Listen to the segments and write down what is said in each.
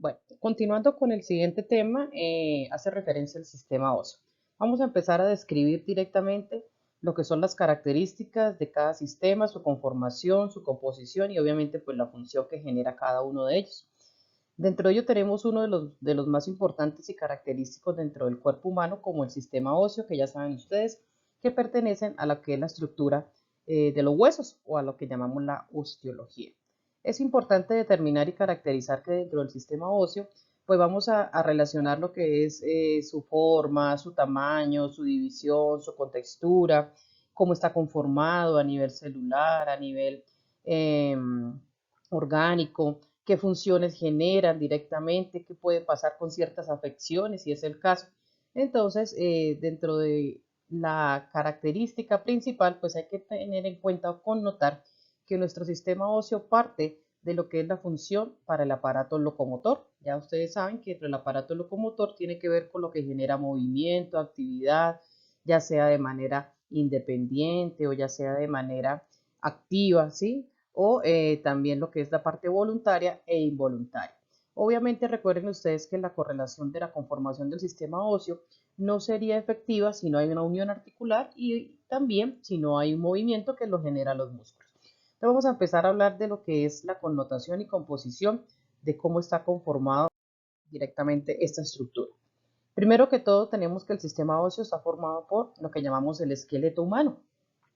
Bueno, continuando con el siguiente tema, hace referencia al sistema óseo. Vamos a empezar a describir directamente lo que son las características de cada sistema, su conformación, su composición y obviamente pues la función que genera cada uno de ellos. Dentro de ello tenemos uno de los más importantes y característicos dentro del cuerpo humano como el sistema óseo, que ya saben ustedes que pertenecen a lo que es la estructura de los huesos o a lo que llamamos la osteología. Es importante determinar y caracterizar que dentro del sistema óseo, pues vamos a relacionar lo que es su forma, su tamaño, su división, su contextura, cómo está conformado a nivel celular, a nivel eh, orgánico, qué funciones generan directamente, qué puede pasar con ciertas afecciones, si es el caso. Entonces, dentro de la característica principal, pues hay que tener en cuenta o connotar que nuestro sistema óseo parte de lo que es la función para el aparato locomotor. Ya ustedes saben que el aparato locomotor tiene que ver con lo que genera movimiento, actividad, ya sea de manera independiente o ya sea de manera activa, ¿sí? O también lo que es la parte voluntaria e involuntaria. Obviamente recuerden ustedes que la correlación de la conformación del sistema óseo no sería efectiva si no hay una unión articular y también si no hay un movimiento que lo genera los músculos. Entonces vamos a empezar a hablar de lo que es la connotación y composición de cómo está conformado directamente esta estructura. Primero que todo tenemos que el sistema óseo está formado por lo que llamamos el esqueleto humano.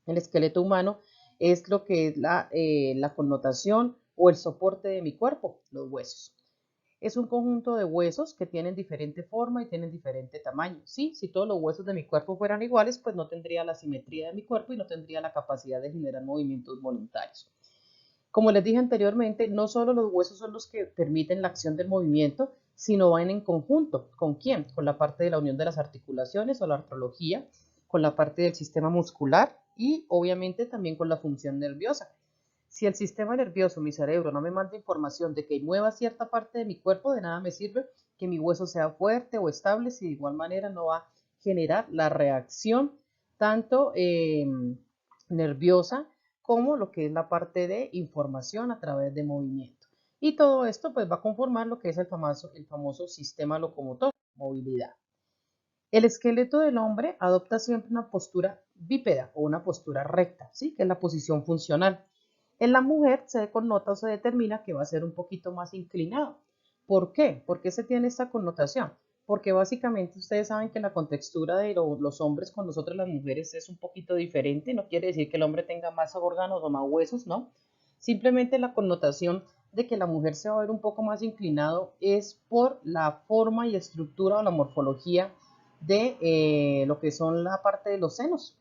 El esqueleto humano es lo que es la connotación o el soporte de mi cuerpo, los huesos. Es un conjunto de huesos que tienen diferente forma y tienen diferente tamaño. Sí, si todos los huesos de mi cuerpo fueran iguales, pues no tendría la simetría de mi cuerpo y no tendría la capacidad de generar movimientos voluntarios. Como les dije anteriormente, no solo los huesos son los que permiten la acción del movimiento, sino van en conjunto. ¿Con quién? Con la parte de la unión de las articulaciones o la artrología, con la parte del sistema muscular y obviamente también con la función nerviosa. Si el sistema nervioso, mi cerebro, no me manda información de que mueva cierta parte de mi cuerpo, de nada me sirve que mi hueso sea fuerte o estable, si de igual manera no va a generar la reacción tanto nerviosa como lo que es la parte de información a través de movimiento. Y todo esto pues va a conformar lo que es el famoso sistema locomotor, movilidad. El esqueleto del hombre adopta siempre una postura bípeda o una postura recta, ¿sí? Que es la posición funcional. En la mujer se connota o se determina que va a ser un poquito más inclinado. ¿Por qué? ¿Por qué se tiene esta connotación? Porque básicamente ustedes saben que la contextura de los hombres con nosotros las mujeres es un poquito diferente. No quiere decir que el hombre tenga más órganos o más huesos, ¿no? Simplemente la connotación de que la mujer se va a ver un poco más inclinado es por la forma y estructura o la morfología de lo que son la parte de los senos,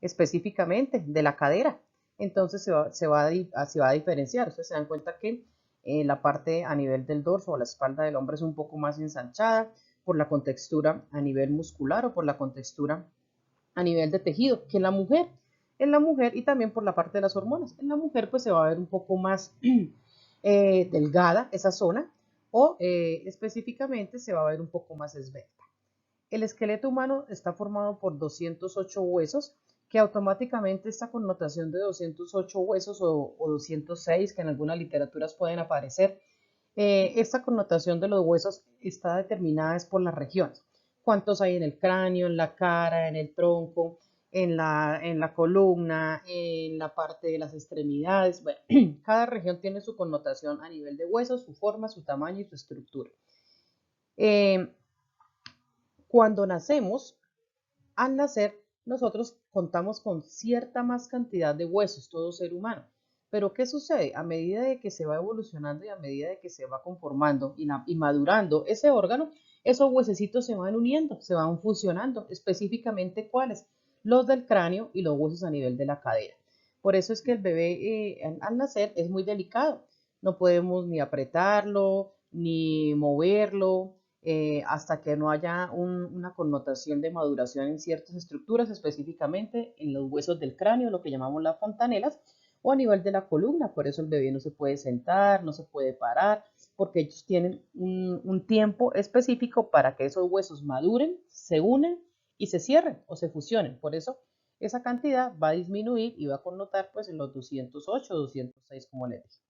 específicamente de la cadera. Entonces se va a diferenciar. Ustedes se dan cuenta que la parte a nivel del dorso o la espalda del hombre es un poco más ensanchada por la contextura a nivel muscular o por la contextura a nivel de tejido que en la mujer y también por la parte de las hormonas. En la mujer pues se va a ver un poco más delgada esa zona o específicamente se va a ver un poco más esbelta. El esqueleto humano está formado por 208 huesos, que automáticamente esta connotación de 208 huesos o 206, que en algunas literaturas pueden aparecer, esta connotación de los huesos está determinada es por las regiones. ¿Cuántos hay en el cráneo, en la cara, en el tronco, en la columna, en la parte de las extremidades? Bueno, cada región tiene su connotación a nivel de huesos, su forma, su tamaño y su estructura. Eh, Cuando nacemos, al nacer, nosotros contamos con cierta más cantidad de huesos, todo ser humano. Pero ¿qué sucede? A medida de que se va evolucionando y a medida de que se va conformando y madurando ese órgano, esos huesecitos se van uniendo, se van fusionando. Específicamente, ¿cuáles? Los del cráneo y los huesos a nivel de la cadera. Por eso es que el bebé al nacer es muy delicado. No podemos ni apretarlo, ni moverlo, hasta que no haya una connotación de maduración en ciertas estructuras, específicamente en los huesos del cráneo, lo que llamamos las fontanelas, o a nivel de la columna. Por eso el bebé no se puede sentar, no se puede parar, porque ellos tienen un tiempo específico para que esos huesos maduren, se unen y se cierren o se fusionen. Por eso esa cantidad va a disminuir y va a connotar pues en los 208, 206, como les dije.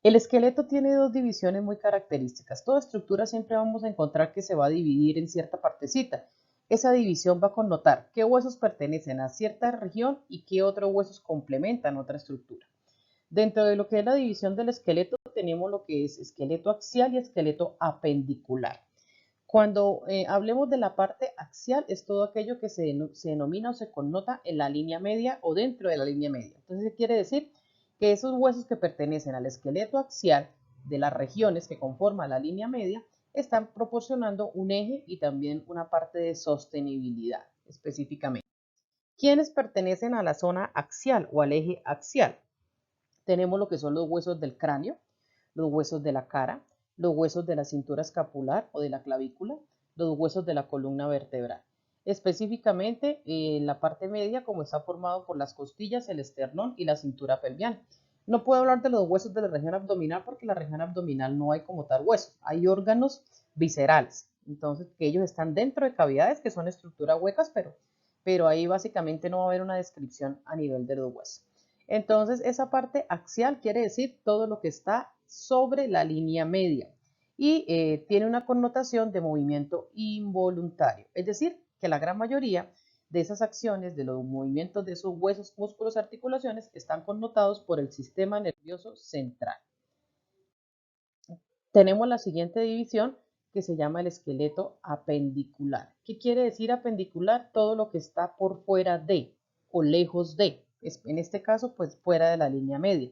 El esqueleto tiene dos divisiones muy características. Toda estructura siempre vamos a encontrar que se va a dividir en cierta partecita. Esa división va a connotar qué huesos pertenecen a cierta región y qué otros huesos complementan otra estructura. Dentro de lo que es la división del esqueleto tenemos lo que es esqueleto axial y esqueleto apendicular. Cuando hablemos de la parte axial, es todo aquello que se denomina o se connota en la línea media o dentro de la línea media. Entonces, quiere decir que esos huesos que pertenecen al esqueleto axial de las regiones que conforman la línea media están proporcionando un eje y también una parte de sostenibilidad específicamente. ¿Quiénes pertenecen a la zona axial o al eje axial? Tenemos lo que son los huesos del cráneo, los huesos de la cara, los huesos de la cintura escapular o de la clavícula, los huesos de la columna vertebral. Específicamente en la parte media, como está formado por las costillas, el esternón y la cintura pelviana. No puedo hablar de los huesos de la región abdominal porque en la región abdominal no hay como tal huesos, hay órganos viscerales. Entonces, que ellos están dentro de cavidades que son estructuras huecas, pero ahí básicamente no va a haber una descripción a nivel de los huesos. Entonces, esa parte axial quiere decir todo lo que está sobre la línea media y tiene una connotación de movimiento involuntario, es decir, que la gran mayoría de esas acciones, de los movimientos de esos huesos, músculos, articulaciones, están connotados por el sistema nervioso central. Tenemos la siguiente división que se llama el esqueleto apendicular. ¿Qué quiere decir apendicular? Todo lo que está por fuera de o lejos de, en este caso, pues fuera de la línea media.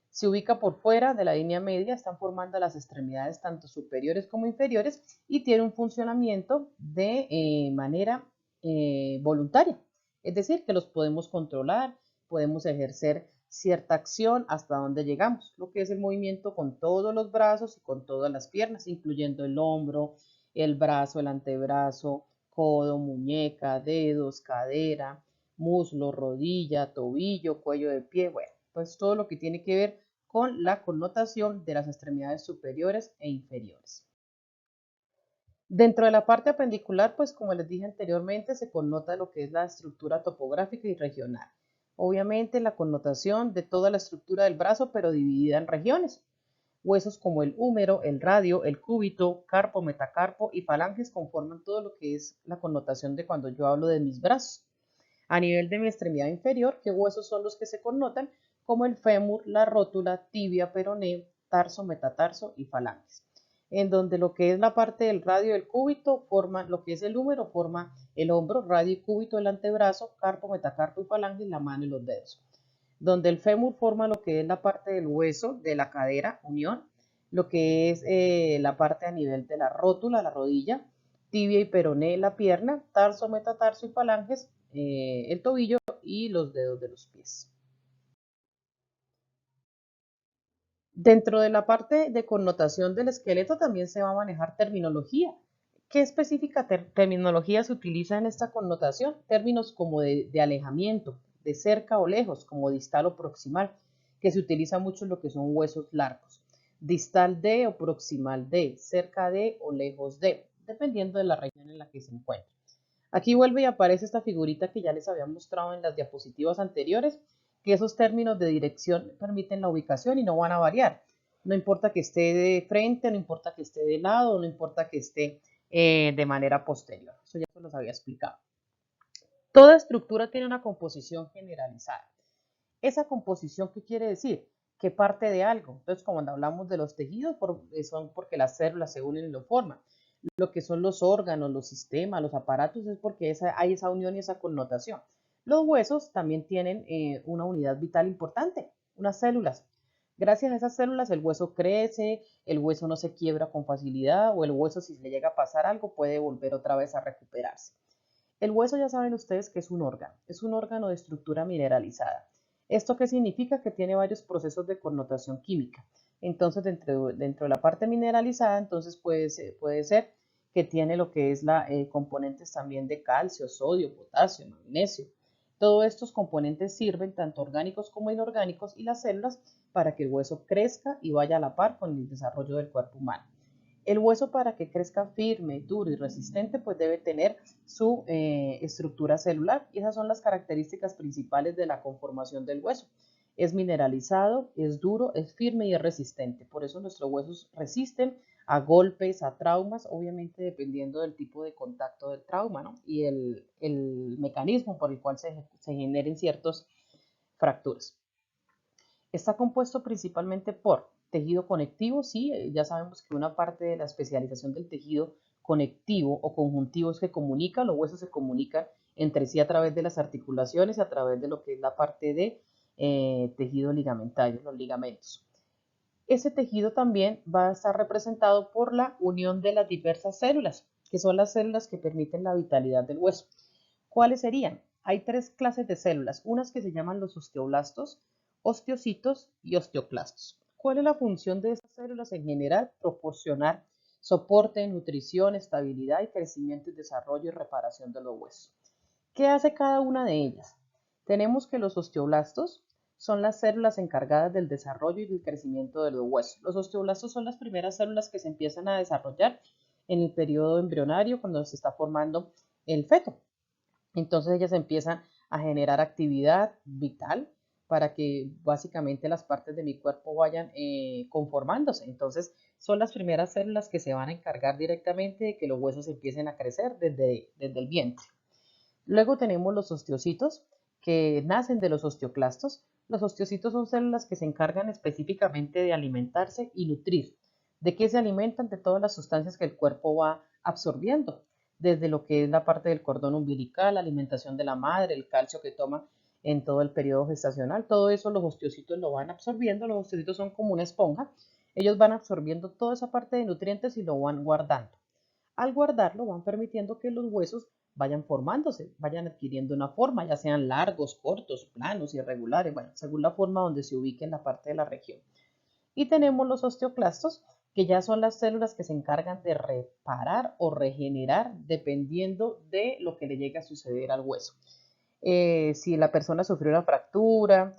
Se ubica por fuera de la línea media, están formando las extremidades tanto superiores como inferiores y tiene un funcionamiento de manera voluntaria. Es decir, que los podemos controlar, podemos ejercer cierta acción hasta donde llegamos, lo que es el movimiento con todos los brazos y con todas las piernas, incluyendo el hombro, el brazo, el antebrazo, codo, muñeca, dedos, cadera, muslo, rodilla, tobillo, cuello de pie, bueno, pues todo lo que tiene que ver con la connotación de las extremidades superiores e inferiores. Dentro de la parte apendicular, pues como les dije anteriormente, se connota lo que es la estructura topográfica y regional. Obviamente la connotación de toda la estructura del brazo, pero dividida en regiones. Huesos como el húmero, el radio, el cúbito, carpo, metacarpo y falanges conforman todo lo que es la connotación de cuando yo hablo de mis brazos. A nivel de mi extremidad inferior, ¿qué huesos son los que se connotan? Como el fémur, la rótula, tibia, peroné, tarso, metatarso y falanges. En donde lo que es la parte del radio del cúbito forma, lo que es el húmero forma el hombro, radio y cúbito el antebrazo, carpo, metacarpo y falange, la mano y los dedos. Donde el fémur forma lo que es la parte del hueso de la cadera, unión, lo que es la parte a nivel de la rótula, la rodilla, tibia y peroné, la pierna, tarso, metatarso y falanges, el tobillo y los dedos de los pies. Dentro de la parte de connotación del esqueleto también se va a manejar terminología. ¿Qué específica terminología se utiliza en esta connotación? Términos como de alejamiento, de cerca o lejos, como distal o proximal, que se utiliza mucho en lo que son huesos largos. Distal de o proximal de, cerca de o lejos de, dependiendo de la región en la que se encuentre. Aquí vuelve y aparece esta figurita que ya les había mostrado en las diapositivas anteriores, que esos términos de dirección permiten la ubicación y no van a variar. No importa que esté de frente, no importa que esté de lado, no importa que esté de manera posterior. Eso ya se los había explicado. Toda estructura tiene una composición generalizada. Esa composición, ¿qué quiere decir? Que parte de algo. Entonces, cuando hablamos de los tejidos, son porque las células se unen y lo forman. Lo que son los órganos, los sistemas, los aparatos, es porque hay esa unión y esa connotación. Los huesos también tienen una unidad vital importante, unas células. Gracias a esas células el hueso crece, el hueso no se quiebra con facilidad o el hueso si le llega a pasar algo puede volver otra vez a recuperarse. El hueso ya saben ustedes que es un órgano de estructura mineralizada. ¿Esto qué significa? Que tiene varios procesos de connotación química. Entonces, dentro de la parte mineralizada, entonces puede ser que tiene lo que es la componentes también de calcio, sodio, potasio, magnesio. Todos estos componentes sirven, tanto orgánicos como inorgánicos, y las células para que el hueso crezca y vaya a la par con el desarrollo del cuerpo humano. El hueso para que crezca firme, duro y resistente, pues debe tener su estructura celular y esas son las características principales de la conformación del hueso. Es mineralizado, es duro, es firme y es resistente. Por eso nuestros huesos resisten a golpes, a traumas, obviamente dependiendo del tipo de contacto del trauma, ¿no? Y el mecanismo por el cual se generen ciertas fracturas. Está compuesto principalmente por tejido conectivo, sí, ya sabemos que una parte de la especialización del tejido conectivo o conjuntivo es que comunica, los huesos se comunican entre sí a través de las articulaciones, a través de lo que es la parte de tejido ligamentario, los ligamentos. Ese tejido también va a estar representado por la unión de las diversas células, que son las células que permiten la vitalidad del hueso. ¿Cuáles serían? Hay tres clases de células, unas que se llaman los osteoblastos, osteocitos y osteoclastos. ¿Cuál es la función de esas células en general? Proporcionar soporte, nutrición, estabilidad y crecimiento y desarrollo y reparación de los huesos. ¿Qué hace cada una de ellas? Tenemos que los osteoblastos son las células encargadas del desarrollo y del crecimiento de los huesos. Los osteoblastos son las primeras células que se empiezan a desarrollar en el periodo embrionario cuando se está formando el feto. Entonces ellas empiezan a generar actividad vital para que básicamente las partes de mi cuerpo vayan conformándose. Entonces son las primeras células que se van a encargar directamente de que los huesos empiecen a crecer desde el vientre. Luego tenemos los osteocitos que nacen de los osteoclastos. Los osteocitos son células que se encargan específicamente de alimentarse y nutrir. ¿De qué se alimentan? De todas las sustancias que el cuerpo va absorbiendo, desde lo que es la parte del cordón umbilical, la alimentación de la madre, el calcio que toma en todo el periodo gestacional. Todo eso los osteocitos lo van absorbiendo. Los osteocitos son como una esponja. Ellos van absorbiendo toda esa parte de nutrientes y lo van guardando. Al guardarlo van permitiendo que los huesos vayan formándose, vayan adquiriendo una forma, ya sean largos, cortos, planos, irregulares, bueno, según la forma donde se ubique en la parte de la región. Y tenemos los osteoclastos, que ya son las células que se encargan de reparar o regenerar dependiendo de lo que le llegue a suceder al hueso. Si la persona sufrió una fractura,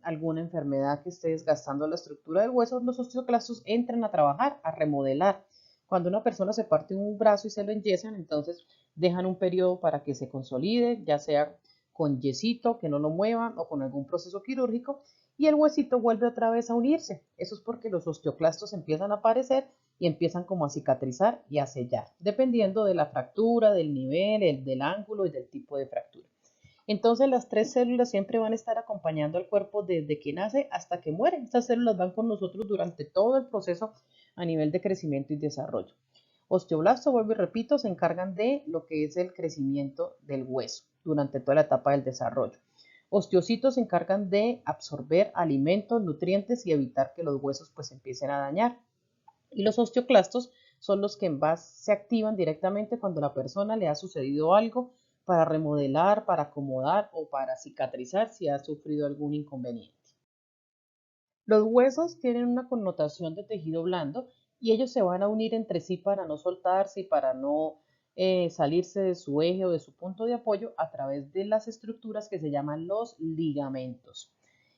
alguna enfermedad que esté desgastando la estructura del hueso, los osteoclastos entran a trabajar, a remodelar. Cuando una persona se parte un brazo y se lo enyesan, entonces dejan un periodo para que se consolide, ya sea con yesito, que no lo muevan, o con algún proceso quirúrgico, y el huesito vuelve otra vez a unirse. Eso es porque los osteoclastos empiezan a aparecer y empiezan como a cicatrizar y a sellar, dependiendo de la fractura, del nivel, del ángulo y del tipo de fractura. Entonces las tres células siempre van a estar acompañando al cuerpo desde que nace hasta que muere. Estas células van con nosotros durante todo el proceso a nivel de crecimiento y desarrollo. Osteoblastos, vuelvo y repito, se encargan de lo que es el crecimiento del hueso durante toda la etapa del desarrollo. Osteocitos se encargan de absorber alimentos, nutrientes y evitar que los huesos pues empiecen a dañar. Y los osteoclastos son los que en base se activan directamente cuando a la persona le ha sucedido algo para remodelar, para acomodar o para cicatrizar si ha sufrido algún inconveniente. Los huesos tienen una connotación de tejido blando y ellos se van a unir entre sí para no soltarse y para no salirse de su eje o de su punto de apoyo a través de las estructuras que se llaman los ligamentos.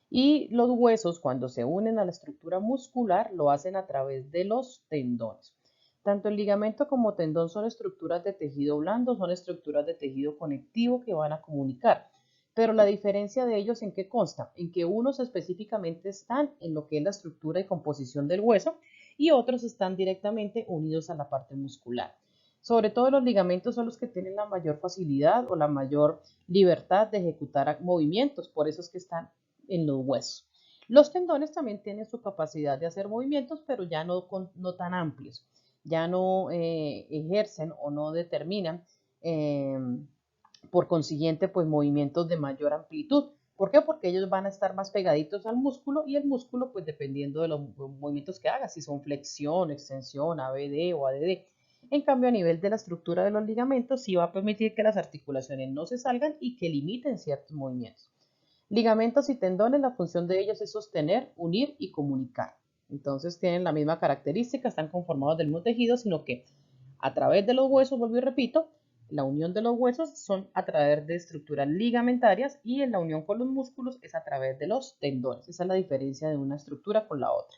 Y los huesos, cuando se unen a la estructura muscular, lo hacen a través de los tendones. Tanto el ligamento como tendón son estructuras de tejido blando, son estructuras de tejido conectivo que van a comunicar. Pero la diferencia de ellos en qué consta, en que unos específicamente están en lo que es la estructura y composición del hueso y otros están directamente unidos a la parte muscular. Sobre todo los ligamentos son los que tienen la mayor facilidad o la mayor libertad de ejecutar movimientos, por eso es que están en los huesos. Los tendones también tienen su capacidad de hacer movimientos, pero ya no tan amplios, ya no ejercen o no determinan eh, por consiguiente, pues movimientos de mayor amplitud. ¿Por qué? Porque ellos van a estar más pegaditos al músculo y el músculo, pues dependiendo de los movimientos que haga, si son flexión, extensión, ABD o ADD. En cambio, a nivel de la estructura de los ligamentos, sí va a permitir que las articulaciones no se salgan y que limiten ciertos movimientos. Ligamentos y tendones, la función de ellos es sostener, unir y comunicar. Entonces tienen la misma característica, están conformados del mismo tejido, sino que a través de los huesos, vuelvo y repito, la unión de los huesos son a través de estructuras ligamentarias y en la unión con los músculos es a través de los tendones. Esa es la diferencia de una estructura con la otra.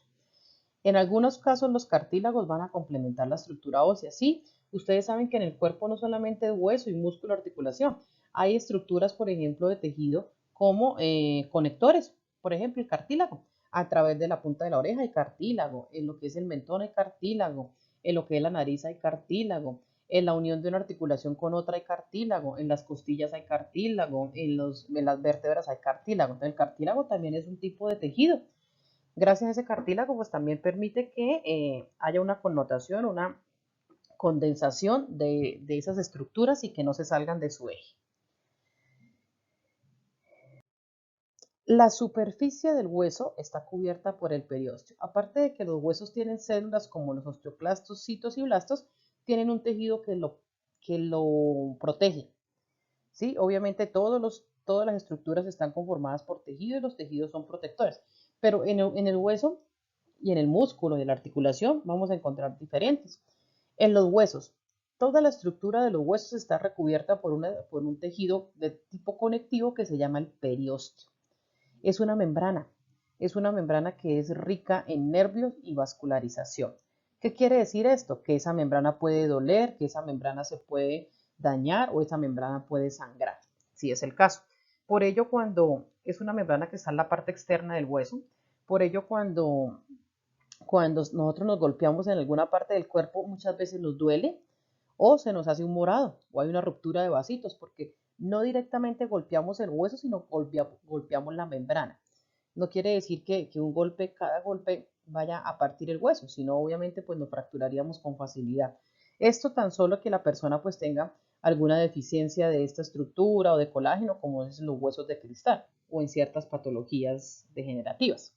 En algunos casos los cartílagos van a complementar la estructura ósea. Sí, ustedes saben que en el cuerpo no solamente es hueso y músculo articulación, hay estructuras, por ejemplo, de tejido como conectores, por ejemplo, el cartílago. A través de la punta de la oreja hay cartílago, en lo que es el mentón hay cartílago, en lo que es la nariz hay cartílago, en la unión de una articulación con otra hay cartílago, en las costillas hay cartílago, en las vértebras hay cartílago. Entonces, el cartílago también es un tipo de tejido. Gracias a ese cartílago, pues también permite que haya una connotación, una condensación de esas estructuras y que no se salgan de su eje. La superficie del hueso está cubierta por el periósteo. Aparte de que los huesos tienen células como los osteoclastos, citos y blastos, tienen un tejido que lo protege. ¿Sí? Obviamente todas las estructuras están conformadas por tejido y los tejidos son protectores. Pero en el hueso y en el músculo y en la articulación vamos a encontrar diferentes. En los huesos, toda la estructura de los huesos está recubierta por un tejido de tipo conectivo que se llama el periósteo. Es una membrana que es rica en nervios y vascularización. ¿Qué quiere decir esto? Que esa membrana puede doler, que esa membrana se puede dañar o esa membrana puede sangrar, si es el caso. Por ello, cuando es una membrana que está en la parte externa del hueso, por ello cuando nosotros nos golpeamos en alguna parte del cuerpo, muchas veces nos duele o se nos hace un morado o hay una ruptura de vasitos porque no directamente golpeamos el hueso, sino golpeamos la membrana. No quiere decir que un golpe, cada golpe vaya a partir el hueso, sino obviamente pues nos fracturaríamos con facilidad. Esto tan solo que la persona pues tenga alguna deficiencia de esta estructura o de colágeno, como es en los huesos de cristal o en ciertas patologías degenerativas.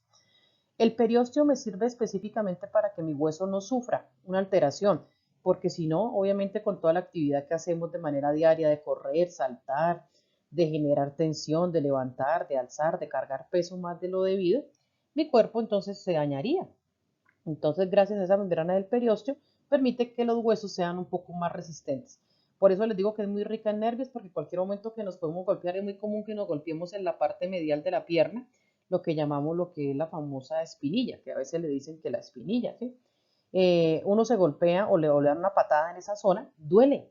El periósteo me sirve específicamente para que mi hueso no sufra una alteración, porque si no, obviamente con toda la actividad que hacemos de manera diaria, de correr, saltar, de generar tensión, de levantar, de alzar, de cargar peso más de lo debido, mi cuerpo entonces se dañaría. Entonces, gracias a esa membrana del periósteo, permite que los huesos sean un poco más resistentes. Por eso les digo que es muy rica en nervios, porque cualquier momento que nos podemos golpear es muy común que nos golpeemos en la parte medial de la pierna, lo que llamamos lo que es la famosa espinilla, que a veces le dicen que la espinilla, ¿sí? Uno se golpea o le dan una patada en esa zona, duele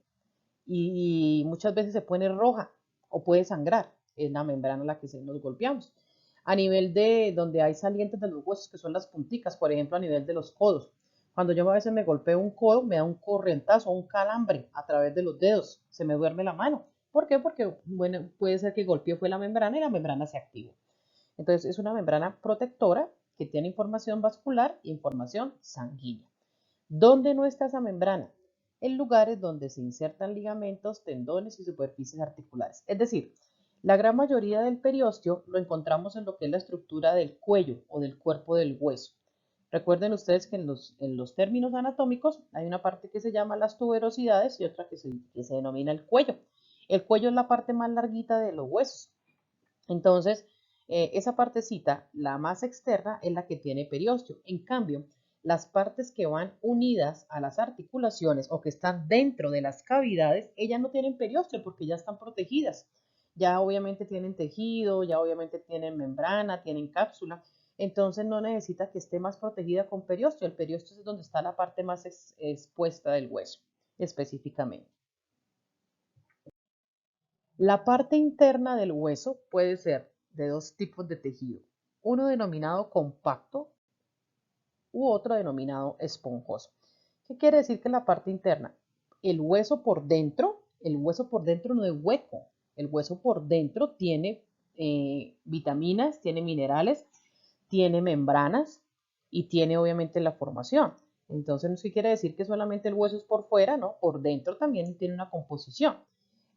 y muchas veces se pone roja o puede sangrar en la membrana en la que nos golpeamos. A nivel de donde hay salientes de los huesos, que son las punticas, por ejemplo, a nivel de los codos. Cuando yo a veces me golpeo un codo, me da un corrientazo, un calambre a través de los dedos, se me duerme la mano. ¿Por qué? Porque bueno, puede ser que el golpeo fue la membrana y la membrana se activó. Entonces es una membrana protectora que tiene información vascular e información sanguínea. ¿Dónde no está esa membrana? En lugares donde se insertan ligamentos, tendones y superficies articulares. Es decir, la gran mayoría del periósteo lo encontramos en lo que es la estructura del cuello o del cuerpo del hueso. Recuerden ustedes que en los términos anatómicos hay una parte que se llama las tuberosidades y otra que se denomina el cuello. El cuello es la parte más larguita de los huesos. Entonces, esa partecita, la más externa, es la que tiene periósteo. En cambio, las partes que van unidas a las articulaciones o que están dentro de las cavidades, ellas no tienen periósteo porque ya están protegidas. Ya obviamente tienen tejido, ya obviamente tienen membrana, tienen cápsula. Entonces no necesita que esté más protegida con periósteo. El periósteo es donde está la parte más expuesta del hueso, específicamente. La parte interna del hueso puede ser de dos tipos de tejido, uno denominado compacto u otro denominado esponjoso. ¿Qué quiere decir que la parte interna? El hueso por dentro no es hueco, el hueso por dentro tiene vitaminas, tiene minerales, tiene membranas y tiene obviamente la formación. Entonces no quiere decir que solamente el hueso es por fuera, ¿no? Por dentro también tiene una composición.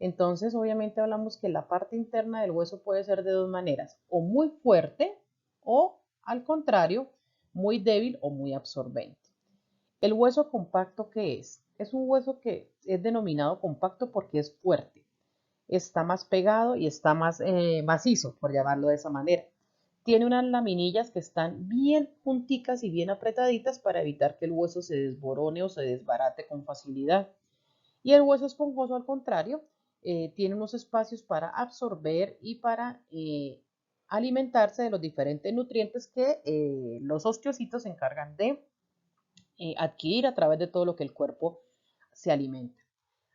Entonces, obviamente hablamos que la parte interna del hueso puede ser de dos maneras, o muy fuerte o, al contrario, muy débil o muy absorbente. ¿El hueso compacto qué es? Es un hueso que es denominado compacto porque es fuerte, está más pegado y está más macizo, por llamarlo de esa manera. Tiene unas laminillas que están bien junticas y bien apretaditas para evitar que el hueso se desborone o se desbarate con facilidad. Y el hueso esponjoso, al contrario, tiene unos espacios para absorber y para alimentarse de los diferentes nutrientes que los osteocitos se encargan de adquirir a través de todo lo que el cuerpo se alimenta.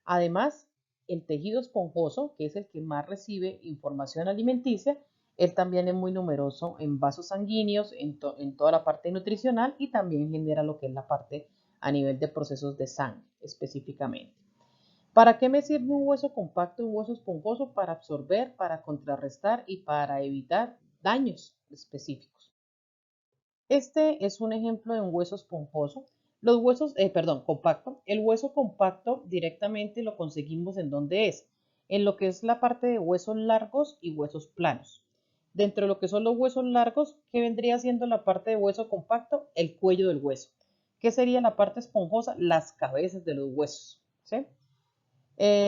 Además, el tejido esponjoso, que es el que más recibe información alimenticia, él también es muy numeroso en vasos sanguíneos, en toda la parte nutricional y también genera lo que es la parte a nivel de procesos de sangre específicamente. ¿Para qué me sirve un hueso compacto y un hueso esponjoso? Para absorber, para contrarrestar y para evitar daños específicos. Este es un ejemplo de un hueso esponjoso. Los huesos, perdón, compacto. El hueso compacto directamente lo conseguimos en donde es, en lo que es la parte de huesos largos y huesos planos. Dentro de lo que son los huesos largos, ¿qué vendría siendo la parte de hueso compacto? El cuello del hueso. ¿Qué sería la parte esponjosa? Las cabezas de los huesos. ¿Sí?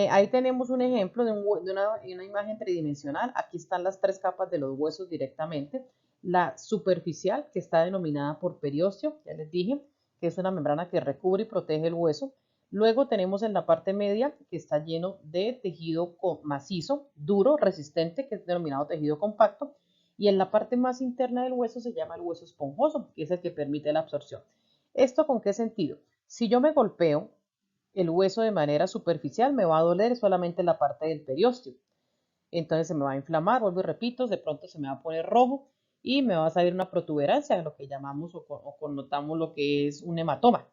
Ahí tenemos un ejemplo de una imagen tridimensional. Aquí están las tres capas de los huesos directamente. La superficial, que está denominada por periósteo, ya les dije, que es una membrana que recubre y protege el hueso. Luego tenemos en la parte media, que está lleno de tejido macizo, duro, resistente, que es denominado tejido compacto. Y en la parte más interna del hueso se llama el hueso esponjoso, que es el que permite la absorción. ¿Esto con qué sentido? Si yo me golpeo el hueso de manera superficial, me va a doler solamente la parte del periósteo. Entonces se me va a inflamar, vuelvo y repito, de pronto se me va a poner rojo y me va a salir una protuberancia, lo que llamamos o connotamos lo que es un hematoma.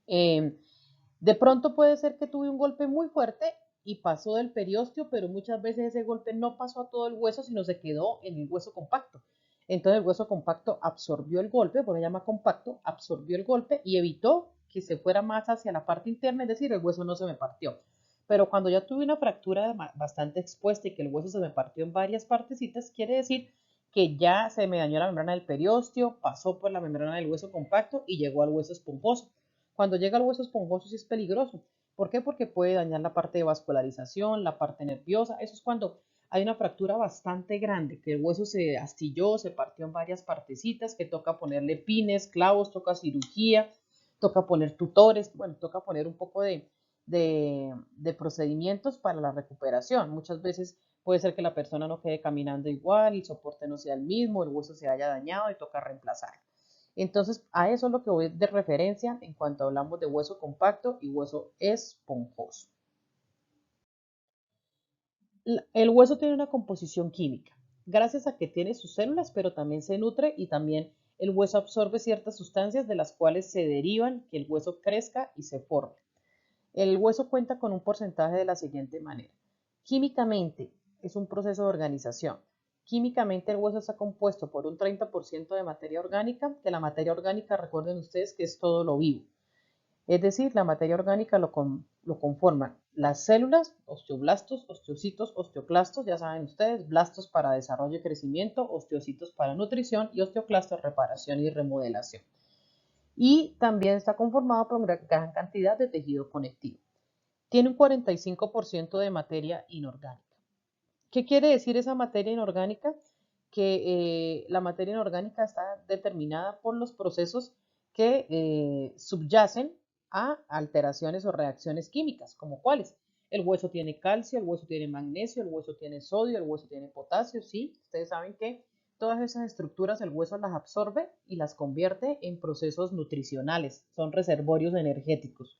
De pronto puede ser que tuve un golpe muy fuerte y pasó del periósteo, pero muchas veces ese golpe no pasó a todo el hueso, sino se quedó en el hueso compacto. Entonces el hueso compacto absorbió el golpe, por eso se llama compacto, absorbió el golpe y evitó que se fuera más hacia la parte interna, es decir, el hueso no se me partió. Pero cuando ya tuve una fractura bastante expuesta y que el hueso se me partió en varias partecitas, quiere decir que ya se me dañó la membrana del periósteo, pasó por la membrana del hueso compacto y llegó al hueso esponjoso. Cuando llega al hueso esponjoso sí es peligroso. ¿Por qué? Porque puede dañar la parte de vascularización, la parte nerviosa. Eso es cuando hay una fractura bastante grande, que el hueso se astilló, se partió en varias partecitas, que toca ponerle pines, clavos, toca cirugía, toca poner tutores, bueno, toca poner un poco de procedimientos para la recuperación. Muchas veces puede ser que la persona no quede caminando igual, el soporte no sea el mismo, el hueso se haya dañado y toca reemplazarlo. Entonces, a eso es lo que voy de referencia en cuanto hablamos de hueso compacto y hueso esponjoso. El hueso tiene una composición química, gracias a que tiene sus células, pero también se nutre y también el hueso absorbe ciertas sustancias de las cuales se derivan que el hueso crezca y se forme. El hueso cuenta con un porcentaje de la siguiente manera. Químicamente, es un proceso de organización. Químicamente el hueso está compuesto por un 30% de materia orgánica, que la materia orgánica, recuerden ustedes que es todo lo vivo. Es decir, la materia orgánica lo conforman las células, osteoblastos, osteocitos, osteoclastos, ya saben ustedes, blastos para desarrollo y crecimiento, osteocitos para nutrición y osteoclastos reparación y remodelación. Y también está conformado por una gran cantidad de tejido conectivo. Tiene un 45% de materia inorgánica. ¿Qué quiere decir esa materia inorgánica? Que la materia inorgánica está determinada por los procesos que subyacen a alteraciones o reacciones químicas, como cuáles. El hueso tiene calcio, el hueso tiene magnesio, el hueso tiene sodio, el hueso tiene potasio, sí. Ustedes saben que todas esas estructuras el hueso las absorbe y las convierte en procesos nutricionales, son reservorios energéticos.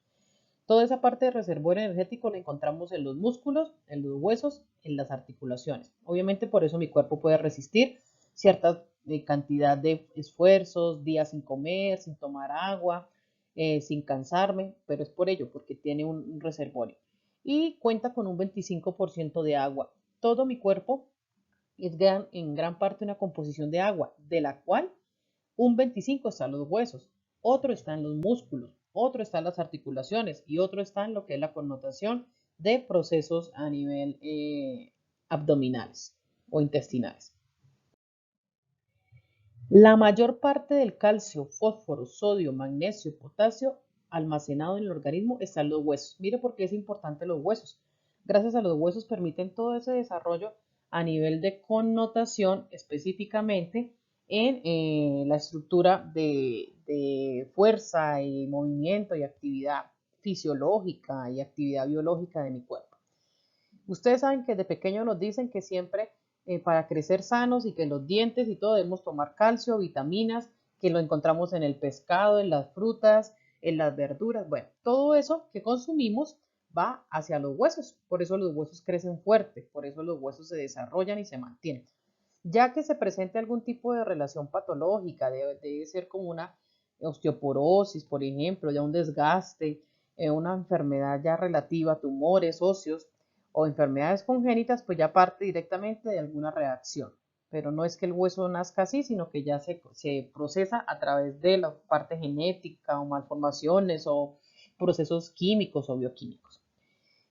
Toda esa parte de reservorio energético la encontramos en los músculos, en los huesos, en las articulaciones. Obviamente por eso mi cuerpo puede resistir cierta cantidad de esfuerzos, días sin comer, sin tomar agua, sin cansarme, pero es por ello, porque tiene un reservorio. Y cuenta con un 25% de agua. Todo mi cuerpo es en gran parte una composición de agua, de la cual un 25 está en los huesos, otro está en los músculos, otro está en las articulaciones y otro está en lo que es la connotación de procesos a nivel abdominales o intestinales. La mayor parte del calcio, fósforo, sodio, magnesio, potasio almacenado en el organismo está en los huesos. Mire por qué es importante los huesos. Gracias a los huesos permiten todo ese desarrollo a nivel de connotación específicamente en la estructura de fuerza y movimiento y actividad fisiológica y actividad biológica de mi cuerpo. Ustedes saben que de pequeño nos dicen que siempre para crecer sanos y que los dientes y todo debemos tomar calcio, vitaminas, que lo encontramos en el pescado, en las frutas, en las verduras. Bueno, todo eso que consumimos va hacia los huesos. Por eso los huesos crecen fuerte, por eso los huesos se desarrollan y se mantienen. Ya que se presente algún tipo de relación patológica, debe ser como una osteoporosis, por ejemplo, ya un desgaste, una enfermedad ya relativa a tumores óseos o enfermedades congénitas, pues ya parte directamente de alguna reacción. Pero no es que el hueso nazca así, sino que ya se procesa a través de la parte genética o malformaciones o procesos químicos o bioquímicos.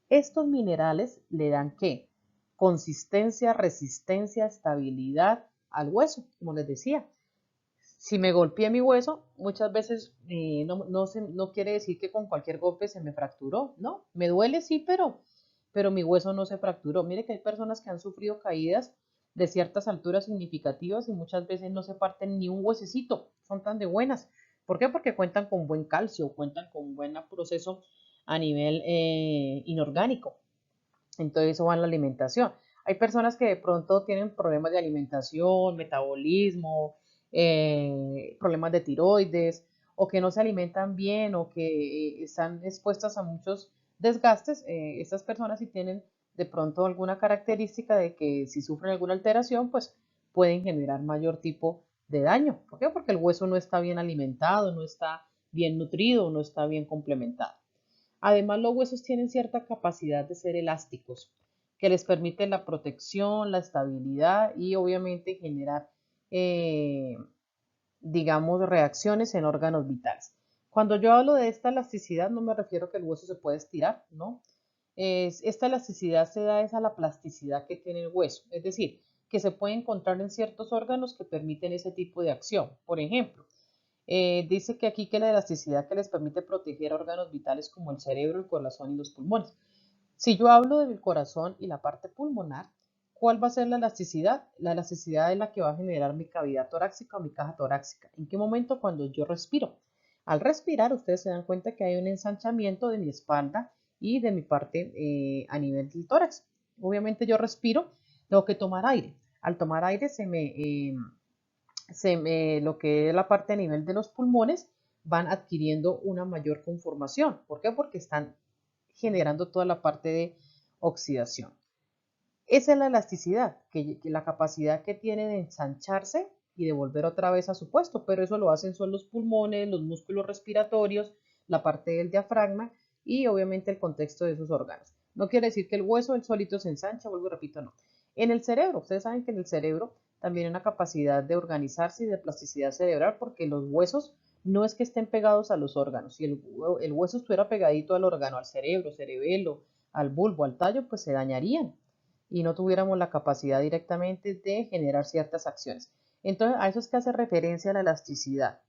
Estos minerales le dan ¿qué? Consistencia, resistencia, estabilidad al hueso, como les decía. Si me golpeé mi hueso, muchas veces no quiere decir que con cualquier golpe se me fracturó, ¿no? Me duele, sí, pero mi hueso no se fracturó. Mire que hay personas que han sufrido caídas de ciertas alturas significativas y muchas veces no se parten ni un huesecito, son tan de buenas. ¿Por qué? Porque cuentan con buen calcio, cuentan con un buen proceso a nivel inorgánico. Entonces eso va en la alimentación. Hay personas que de pronto tienen problemas de alimentación, metabolismo, problemas de tiroides, o que no se alimentan bien, o que están expuestas a muchos desgastes. Estas personas si tienen de pronto alguna característica de que si sufren alguna alteración, pues pueden generar mayor tipo de daño. ¿Por qué? Porque el hueso no está bien alimentado, no está bien nutrido, no está bien complementado. Además, los huesos tienen cierta capacidad de ser elásticos, que les permite la protección, la estabilidad y obviamente generar, eh, digamos, reacciones en órganos vitales. Cuando yo hablo de esta elasticidad, no me refiero a que el hueso se puede estirar, ¿no? Esta elasticidad se da es a la plasticidad que tiene el hueso, es decir, que se puede encontrar en ciertos órganos que permiten ese tipo de acción. Por ejemplo, dice que aquí que la elasticidad que les permite proteger órganos vitales como el cerebro, el corazón y los pulmones. Si yo hablo del corazón y la parte pulmonar, ¿cuál va a ser la elasticidad? La elasticidad es la que va a generar mi cavidad torácica o mi caja torácica. ¿En qué momento? Cuando yo respiro. Al respirar, ustedes se dan cuenta que hay un ensanchamiento de mi espalda y de mi parte a nivel del tórax. Obviamente yo respiro, tengo que tomar aire. Al tomar aire lo que es la parte a nivel de los pulmones van adquiriendo una mayor conformación. ¿Por qué? Porque están generando toda la parte de oxidación. Esa es la elasticidad, que la capacidad que tiene de ensancharse y de volver otra vez a su puesto, pero eso lo hacen son los pulmones, los músculos respiratorios, la parte del diafragma y obviamente el contexto de sus órganos. No quiere decir que el hueso el solito se ensancha, vuelvo y repito, no. En el cerebro, ustedes saben que en el cerebro también hay una capacidad de organizarse y de plasticidad cerebral porque los huesos no es que estén pegados a los órganos. Si el hueso estuviera pegadito al órgano, al cerebro, cerebelo, al bulbo, al tallo, pues se dañarían y no tuviéramos la capacidad directamente de generar ciertas acciones. Entonces, a eso es que hace referencia a la elasticidad.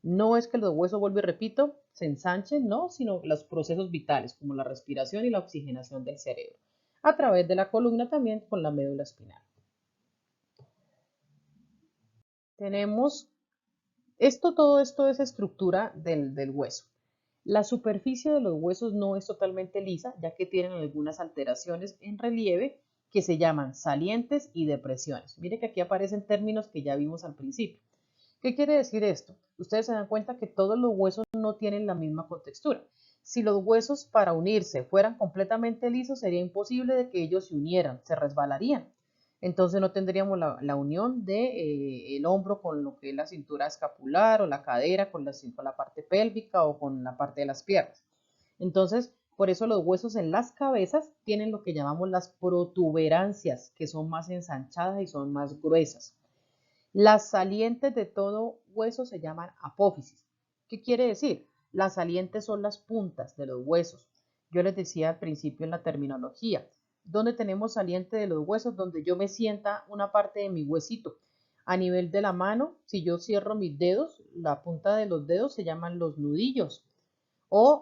No es que los huesos, vuelvo y repito, se ensanchen, no, sino los procesos vitales, como la respiración y la oxigenación del cerebro, a través de la columna también con la médula espinal. Tenemos todo esto es estructura del hueso. La superficie de los huesos no es totalmente lisa, ya que tienen algunas alteraciones en relieve que se llaman salientes y depresiones. Mire que aquí aparecen términos que ya vimos al principio. ¿Qué quiere decir esto? Ustedes se dan cuenta que todos los huesos no tienen la misma contextura. Si los huesos para unirse fueran completamente lisos, sería imposible de que ellos se unieran, se resbalarían. Entonces no tendríamos la unión de el hombro con lo que es la cintura escapular o la cadera con la parte pélvica o con la parte de las piernas. Entonces, por eso los huesos en las cabezas tienen lo que llamamos las protuberancias, que son más ensanchadas y son más gruesas. Las salientes de todo hueso se llaman apófisis. ¿Qué quiere decir? Las salientes son las puntas de los huesos. Yo les decía al principio en la terminología, donde tenemos saliente de los huesos, donde yo me sienta una parte de mi huesito. A nivel de la mano, si yo cierro mis dedos, la punta de los dedos se llaman los nudillos o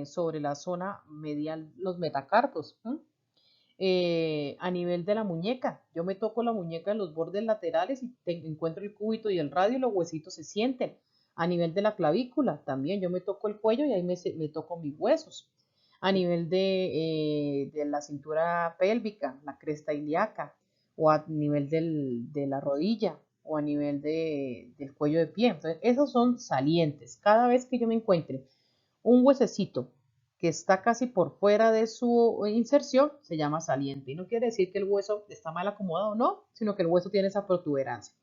sobre la zona medial, los metacarpos. A nivel de la muñeca, yo me toco la muñeca en los bordes laterales y encuentro el cúbito y el radio y los huesitos se sienten. A nivel de la clavícula, también yo me toco el cuello y ahí me toco mis huesos. A nivel de la cintura pélvica, la cresta ilíaca, o a nivel de la rodilla, o a nivel del cuello de pie. Entonces, esos son salientes. Cada vez que yo me encuentre un huesecito que está casi por fuera de su inserción se llama saliente. Y no quiere decir que el hueso está mal acomodado, no, sino que el hueso tiene esa protuberancia.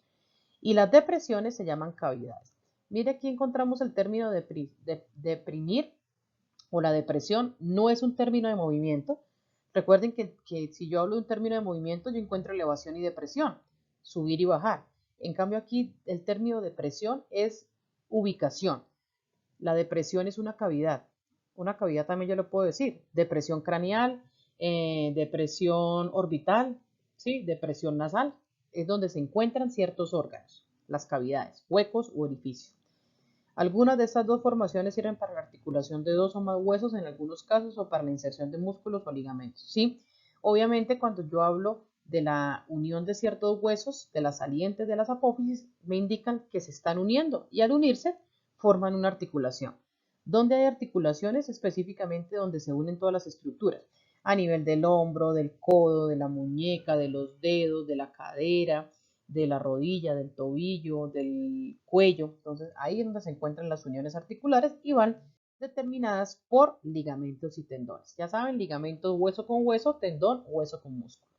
Y las depresiones se llaman cavidades. Mire, aquí encontramos el término deprimir o la depresión. No es un término de movimiento. Recuerden que si yo hablo de un término de movimiento, yo encuentro elevación y depresión, subir y bajar. En cambio aquí el término depresión es ubicación. La depresión es una cavidad. Una cavidad también yo le puedo decir. Depresión craneal, depresión orbital, ¿sí? Depresión nasal. Es donde se encuentran ciertos órganos, las cavidades, huecos u orificios. Algunas de estas dos formaciones sirven para la articulación de dos o más huesos en algunos casos o para la inserción de músculos o ligamentos, ¿sí? Obviamente cuando yo hablo de la unión de ciertos huesos, de las salientes de las apófisis, me indican que se están uniendo y al unirse forman una articulación. ¿Dónde hay articulaciones? Específicamente donde se unen todas las estructuras, a nivel del hombro, del codo, de la muñeca, de los dedos, de la cadera, de la rodilla, del tobillo, del cuello. Entonces ahí es donde se encuentran las uniones articulares y van determinadas por ligamentos y tendones. Ya saben, ligamentos hueso con hueso, tendón hueso con músculo.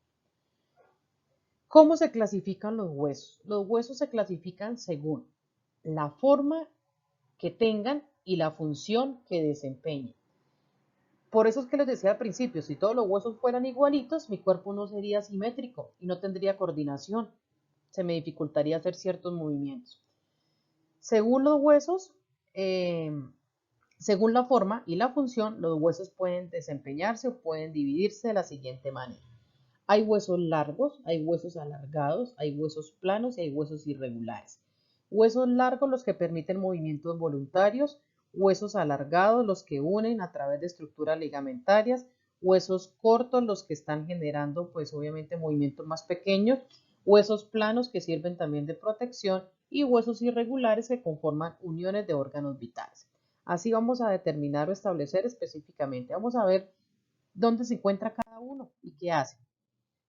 ¿Cómo se clasifican los huesos? Los huesos se clasifican según la forma que tengan y la función que desempeñen. Por eso es que les decía al principio, si todos los huesos fueran igualitos, mi cuerpo no sería simétrico y no tendría coordinación. Se me dificultaría hacer ciertos movimientos. Según los huesos, según la forma y la función, los huesos pueden desempeñarse o pueden dividirse de la siguiente manera. Hay huesos largos, hay huesos alargados, hay huesos planos y hay huesos irregulares. Huesos largos los que permiten movimientos voluntarios, huesos alargados los que unen a través de estructuras ligamentarias, huesos cortos los que están generando pues obviamente movimientos más pequeños, huesos planos que sirven también de protección y huesos irregulares que conforman uniones de órganos vitales. Así vamos a determinar o establecer específicamente. Vamos a ver dónde se encuentra cada uno y qué hace.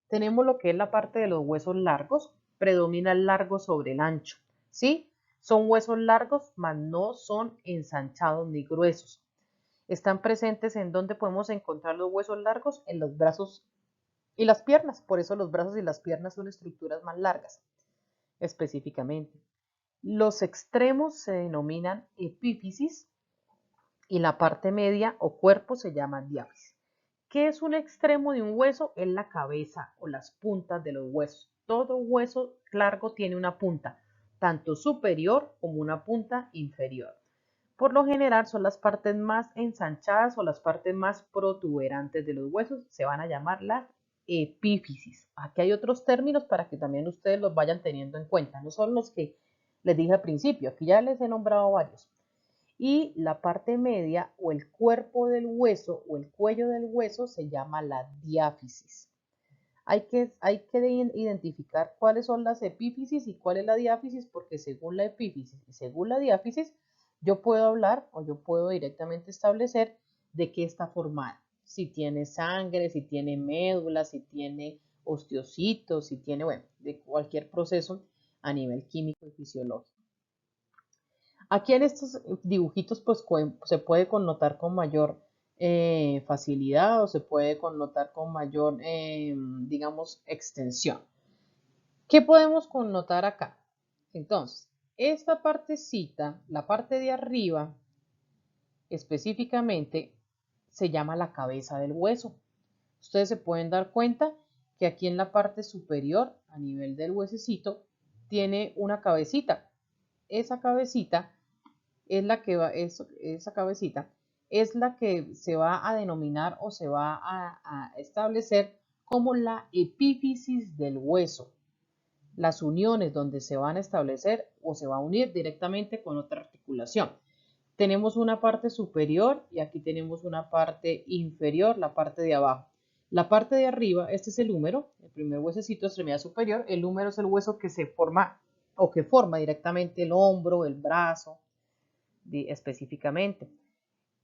Tenemos lo que es la parte de los huesos largos, predomina el largo sobre el ancho, ¿sí? Son huesos largos, mas no son ensanchados ni gruesos. Están presentes en donde podemos encontrar los huesos largos, en los brazos y las piernas. Por eso los brazos y las piernas son estructuras más largas, específicamente. Los extremos se denominan epífisis y la parte media o cuerpo se llama diáfisis. ¿Qué es un extremo de un hueso? Es la cabeza o las puntas de los huesos. Todo hueso largo tiene una punta, tanto superior como una punta inferior. Por lo general son las partes más ensanchadas o las partes más protuberantes de los huesos, se van a llamar la epífisis. Aquí hay otros términos para que también ustedes los vayan teniendo en cuenta, no son los que les dije al principio, aquí ya les he nombrado varios. Y la parte media o el cuerpo del hueso o el cuello del hueso se llama la diáfisis. Hay que identificar cuáles son las epífisis y cuál es la diáfisis, porque según la epífisis y según la diáfisis, yo puedo hablar o yo puedo directamente establecer de qué está formada. Si tiene sangre, si tiene médula, si tiene osteocitos, si tiene, bueno, de cualquier proceso a nivel químico y fisiológico. Aquí en estos dibujitos pues se puede connotar con mayor facilidad o se puede connotar con mayor, digamos, extensión. ¿Qué podemos connotar acá? Entonces, esta partecita, la parte de arriba, específicamente, se llama la cabeza del hueso. Ustedes se pueden dar cuenta que aquí en la parte superior, a nivel del huesecito, tiene una cabecita. Esa cabecita es la que va, esa cabecita es la que se va a denominar o se va a establecer como la epífisis del hueso. Las uniones donde se van a establecer o se va a unir directamente con otra articulación. Tenemos una parte superior y aquí tenemos una parte inferior, la parte de abajo. La parte de arriba, este es el húmero, el primer huesecito, extremidad superior. El húmero es el hueso que se forma o que forma directamente el hombro, el brazo, específicamente.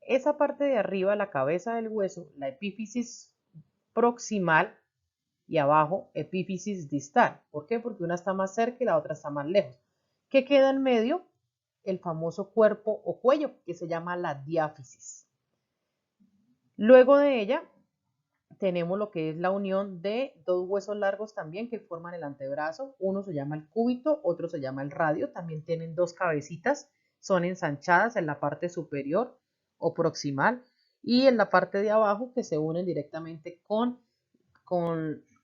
Esa parte de arriba, la cabeza del hueso, la epífisis proximal y abajo epífisis distal. ¿Por qué? Porque una está más cerca y la otra está más lejos. ¿Qué queda en medio? El famoso cuerpo o cuello, que se llama la diáfisis. Luego de ella tenemos lo que es la unión de dos huesos largos también que forman el antebrazo. Uno se llama el cúbito, otro se llama el radio. También tienen dos cabecitas, son ensanchadas en la parte superior o proximal y en la parte de abajo que se unen directamente con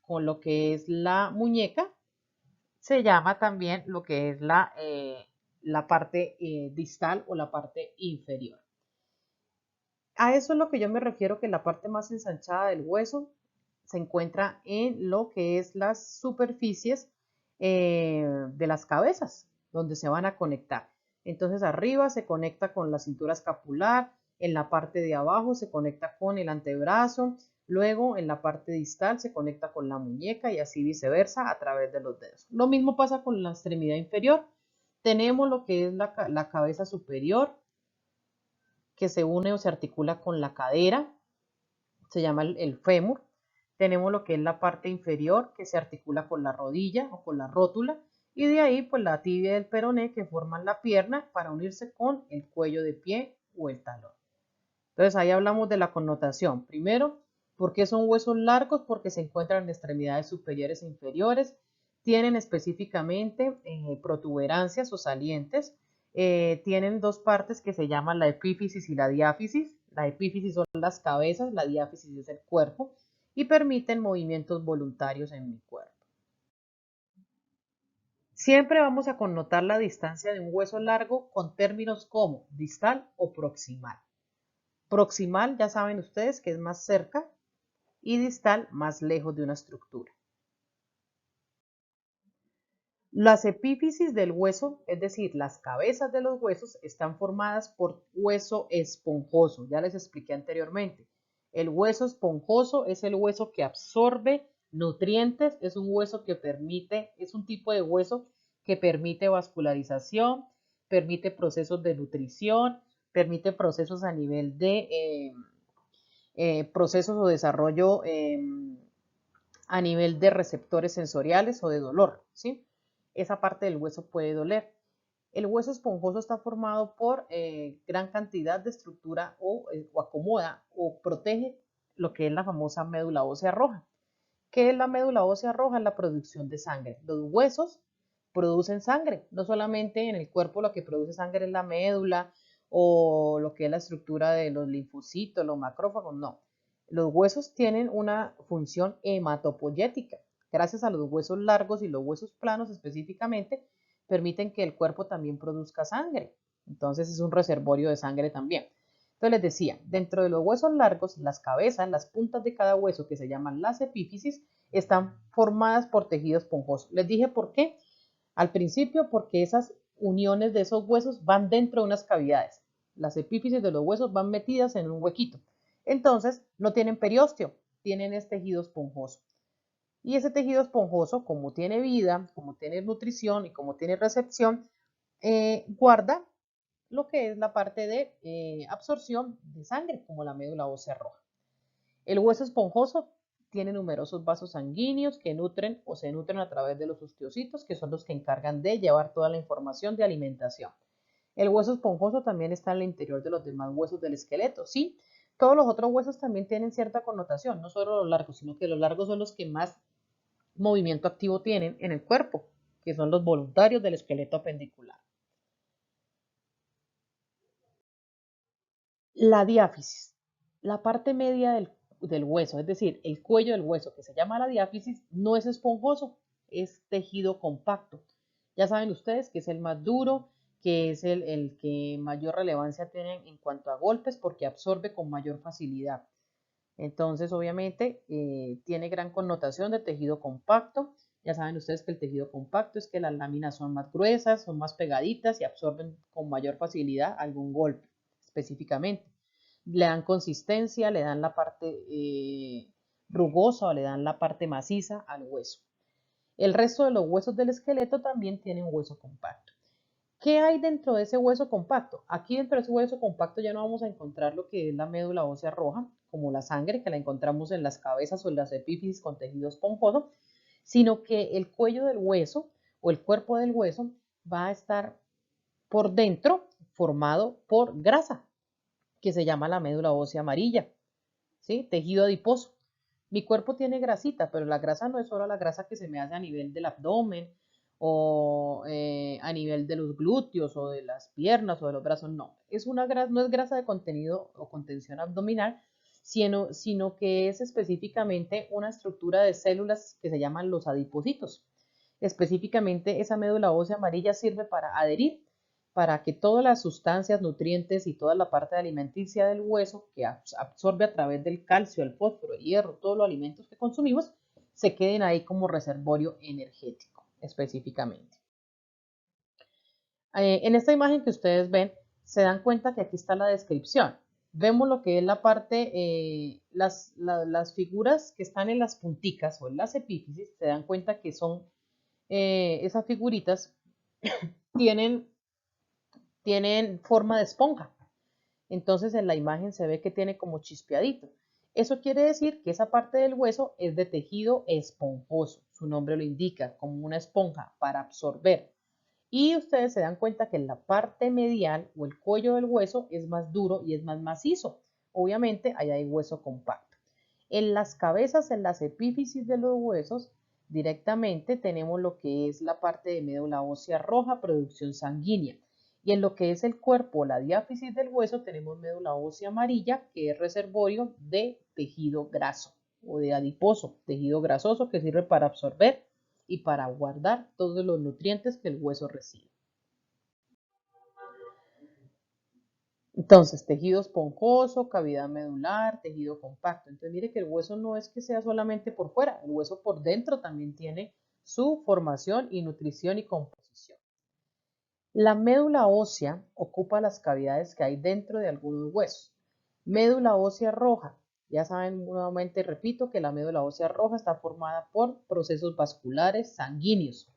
lo que es la muñeca. Se llama también lo que es la parte distal o la parte inferior. A eso es lo que yo me refiero, que la parte más ensanchada del hueso se encuentra en lo que es las superficies de las cabezas, donde se van a conectar. Entonces arriba se conecta con la cintura escapular, en la parte de abajo se conecta con el antebrazo, luego en la parte distal se conecta con la muñeca y así viceversa a través de los dedos. Lo mismo pasa con la extremidad inferior. Tenemos lo que es la cabeza superior, que se une o se articula con la cadera, se llama el fémur. Tenemos lo que es la parte inferior que se articula con la rodilla o con la rótula y de ahí pues la tibia y el peroné que forman la pierna para unirse con el cuello de pie o el talón. Entonces ahí hablamos de la connotación. Primero, ¿por qué son huesos largos? Porque se encuentran en extremidades superiores e inferiores. Tienen específicamente protuberancias o salientes. Tienen dos partes que se llaman la epífisis y la diáfisis. La epífisis son las cabezas, la diáfisis es el cuerpo y permiten movimientos voluntarios en mi cuerpo. Siempre vamos a connotar la distancia de un hueso largo con términos como distal o proximal. Proximal, ya saben ustedes que es más cerca y distal más lejos de una estructura. Las epífisis del hueso, es decir, las cabezas de los huesos, están formadas por hueso esponjoso. Ya les expliqué anteriormente. El hueso esponjoso es el hueso que absorbe nutrientes, es un hueso que permite, es un tipo de hueso que permite vascularización, permite procesos de nutrición, permite procesos a nivel de procesos o desarrollo a nivel de receptores sensoriales o de dolor, ¿sí? Esa parte del hueso puede doler. El hueso esponjoso está formado por gran cantidad de estructura o acomoda o protege lo que es la famosa médula ósea roja. ¿Qué es la médula ósea roja? La producción de sangre. Los huesos producen sangre, no solamente en el cuerpo lo que produce sangre es la médula o lo que es la estructura de los linfocitos, los macrófagos, no. Los huesos tienen una función hematopoyética. Gracias a los huesos largos y los huesos planos específicamente, permiten que el cuerpo también produzca sangre. Entonces es un reservorio de sangre también. Entonces les decía, dentro de los huesos largos, las cabezas, las puntas de cada hueso que se llaman las epífisis, están formadas por tejido esponjoso. Les dije por qué al principio, porque esas uniones de esos huesos van dentro de unas cavidades. Las epífisis de los huesos van metidas en un huequito. Entonces, no tienen periósteo, tienen este tejido esponjoso. Y ese tejido esponjoso, como tiene vida, como tiene nutrición y como tiene recepción, guarda lo que es la parte de absorción de sangre, como la médula ósea roja. El hueso esponjoso tiene numerosos vasos sanguíneos que nutren o se nutren a través de los osteocitos, que son los que encargan de llevar toda la información de alimentación. El hueso esponjoso también está en el interior de los demás huesos del esqueleto, ¿sí? Todos los otros huesos también tienen cierta connotación, no solo los largos, sino que los largos son los que más movimiento activo tienen en el cuerpo, que son los voluntarios del esqueleto apendicular. La diáfisis, la parte media del hueso, es decir, el cuello del hueso, que se llama la diáfisis, no es esponjoso, es tejido compacto. Ya saben ustedes que es el más duro, que es el que mayor relevancia tiene en cuanto a golpes porque absorbe con mayor facilidad. Entonces, obviamente, tiene gran connotación de tejido compacto. Ya saben ustedes que el tejido compacto es que las láminas son más gruesas, son más pegaditas y absorben con mayor facilidad algún golpe específicamente. Le dan consistencia, le dan la parte rugosa o le dan la parte maciza al hueso. El resto de los huesos del esqueleto también tienen hueso compacto. ¿Qué hay dentro de ese hueso compacto? Aquí dentro de ese hueso compacto ya no vamos a encontrar lo que es la médula ósea roja, como la sangre que la encontramos en las cabezas o en las epífisis con tejido esponjoso, sino que el cuello del hueso o el cuerpo del hueso va a estar por dentro formado por grasa, que se llama la médula ósea amarilla. ¿sí? Tejido adiposo. Mi cuerpo tiene grasita, pero la grasa no es solo la grasa que se me hace a nivel del abdomen o a nivel de los glúteos o de las piernas o de los brazos, no. Es una grasa, no es grasa de contenido o contención abdominal, sino que es específicamente una estructura de células que se llaman los adipocitos. Específicamente esa médula ósea amarilla sirve para adherir, para que todas las sustancias, nutrientes y toda la parte alimenticia del hueso que absorbe a través del calcio, el fósforo, el hierro, todos los alimentos que consumimos, se queden ahí como reservorio energético específicamente. En esta imagen que ustedes ven, se dan cuenta que aquí está la descripción. Vemos lo que es la parte, las figuras que están en las punticas o en las epífisis, se dan cuenta que son esas figuritas tienen forma de esponja. Entonces en la imagen se ve que tiene como chispeadito. Eso quiere decir que esa parte del hueso es de tejido esponjoso. Su nombre lo indica, como una esponja para absorber. Y ustedes se dan cuenta que en la parte medial o el cuello del hueso es más duro y es más macizo. Obviamente ahí hay hueso compacto. En las cabezas, en las epífisis de los huesos, directamente tenemos lo que es la parte de médula ósea roja, producción sanguínea. Y en lo que es el cuerpo, la diáfisis del hueso, tenemos médula ósea amarilla, que es reservorio de tejido graso o de adiposo, tejido grasoso que sirve para absorber y para guardar todos los nutrientes que el hueso recibe. Entonces, tejido esponjoso, cavidad medular, tejido compacto. Entonces, mire que el hueso no es que sea solamente por fuera, el hueso por dentro también tiene su formación y nutrición y composición. La médula ósea ocupa las cavidades que hay dentro de algunos huesos. Médula ósea roja. Ya saben, nuevamente repito que la médula ósea roja está formada por procesos vasculares sanguíneos.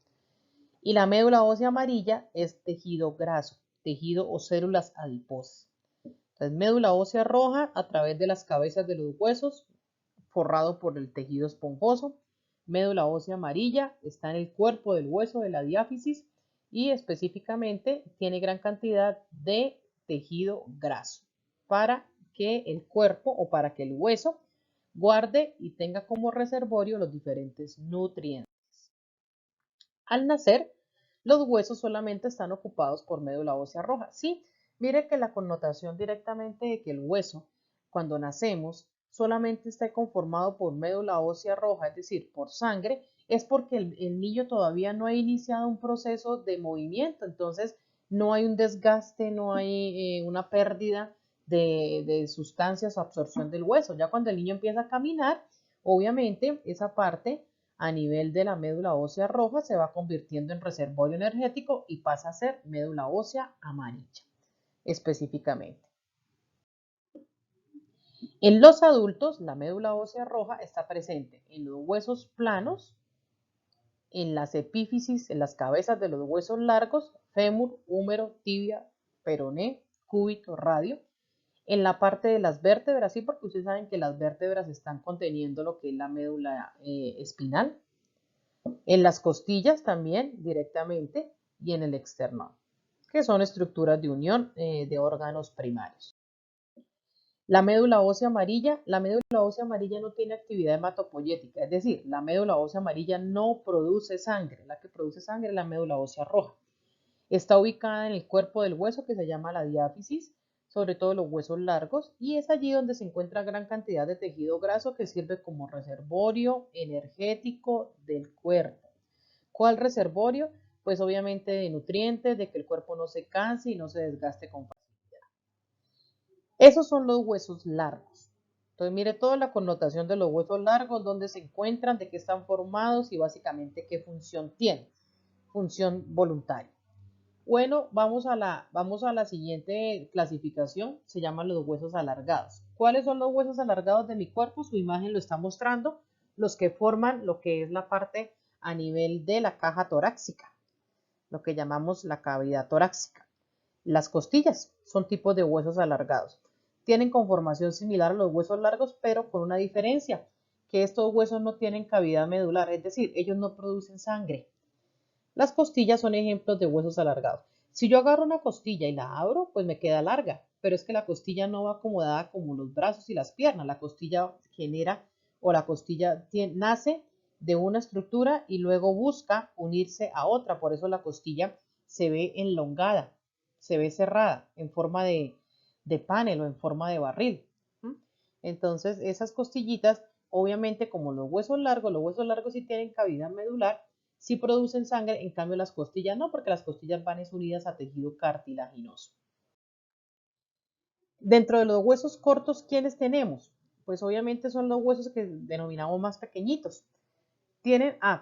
Y la médula ósea amarilla es tejido graso, tejido o células adiposas. Entonces, médula ósea roja a través de las cabezas de los huesos, forrado por el tejido esponjoso. Médula ósea amarilla está en el cuerpo del hueso de la diáfisis y específicamente tiene gran cantidad de tejido graso para que el cuerpo o para que el hueso guarde y tenga como reservorio los diferentes nutrientes. Al nacer, los huesos solamente están ocupados por médula ósea roja. Sí, mire que la connotación directamente de que el hueso, cuando nacemos, solamente está conformado por médula ósea roja, es decir, por sangre, es porque el niño todavía no ha iniciado un proceso de movimiento, entonces no hay un desgaste, no hay una pérdida de sustancias o absorción del hueso. Ya cuando el niño empieza a caminar, obviamente esa parte a nivel de la médula ósea roja se va convirtiendo en reservorio energético y pasa a ser médula ósea amarilla específicamente. En los adultos, la médula ósea roja está presente en los huesos planos, en las epífisis, en las cabezas de los huesos largos, fémur, húmero, tibia, peroné, cúbito, radio, en la parte de las vértebras, sí, porque ustedes saben que las vértebras están conteniendo lo que es la médula espinal, en las costillas también directamente y en el externón, que son estructuras de unión de órganos primarios. La médula ósea amarilla no tiene actividad hematopoyética, es decir, la médula ósea amarilla no produce sangre, la que produce sangre es la médula ósea roja. Está ubicada en el cuerpo del hueso que se llama la diáfisis, sobre todo los huesos largos, y es allí donde se encuentra gran cantidad de tejido graso que sirve como reservorio energético del cuerpo. ¿Cuál reservorio? Pues obviamente de nutrientes, de que el cuerpo no se canse y no se desgaste con facilidad. Esos son los huesos largos. Entonces mire toda la connotación de los huesos largos, dónde se encuentran, de qué están formados y básicamente qué función tienen. Función voluntaria. Bueno, vamos a la siguiente clasificación, se llaman los huesos alargados. ¿Cuáles son los huesos alargados de mi cuerpo? Su imagen lo está mostrando, los que forman lo que es la parte a nivel de la caja torácica, lo que llamamos la cavidad torácica. Las costillas son tipos de huesos alargados. Tienen conformación similar a los huesos largos, pero con una diferencia, que estos huesos no tienen cavidad medular, es decir, ellos no producen sangre. Las costillas son ejemplos de huesos alargados. Si yo agarro una costilla y la abro, pues me queda larga. pero es que la costilla no va acomodada como los brazos y las piernas. La costilla genera o la costilla nace de una estructura y luego busca unirse a otra. Por eso la costilla se ve enlongada, se ve cerrada en forma de panel o en forma de barril. Entonces esas costillitas, obviamente como los huesos largos sí tienen cavidad medular, sí producen sangre, en cambio las costillas no, porque las costillas van unidas a tejido cartilaginoso. Dentro de los huesos cortos, ¿quiénes tenemos? Pues obviamente son los huesos que denominamos más pequeñitos.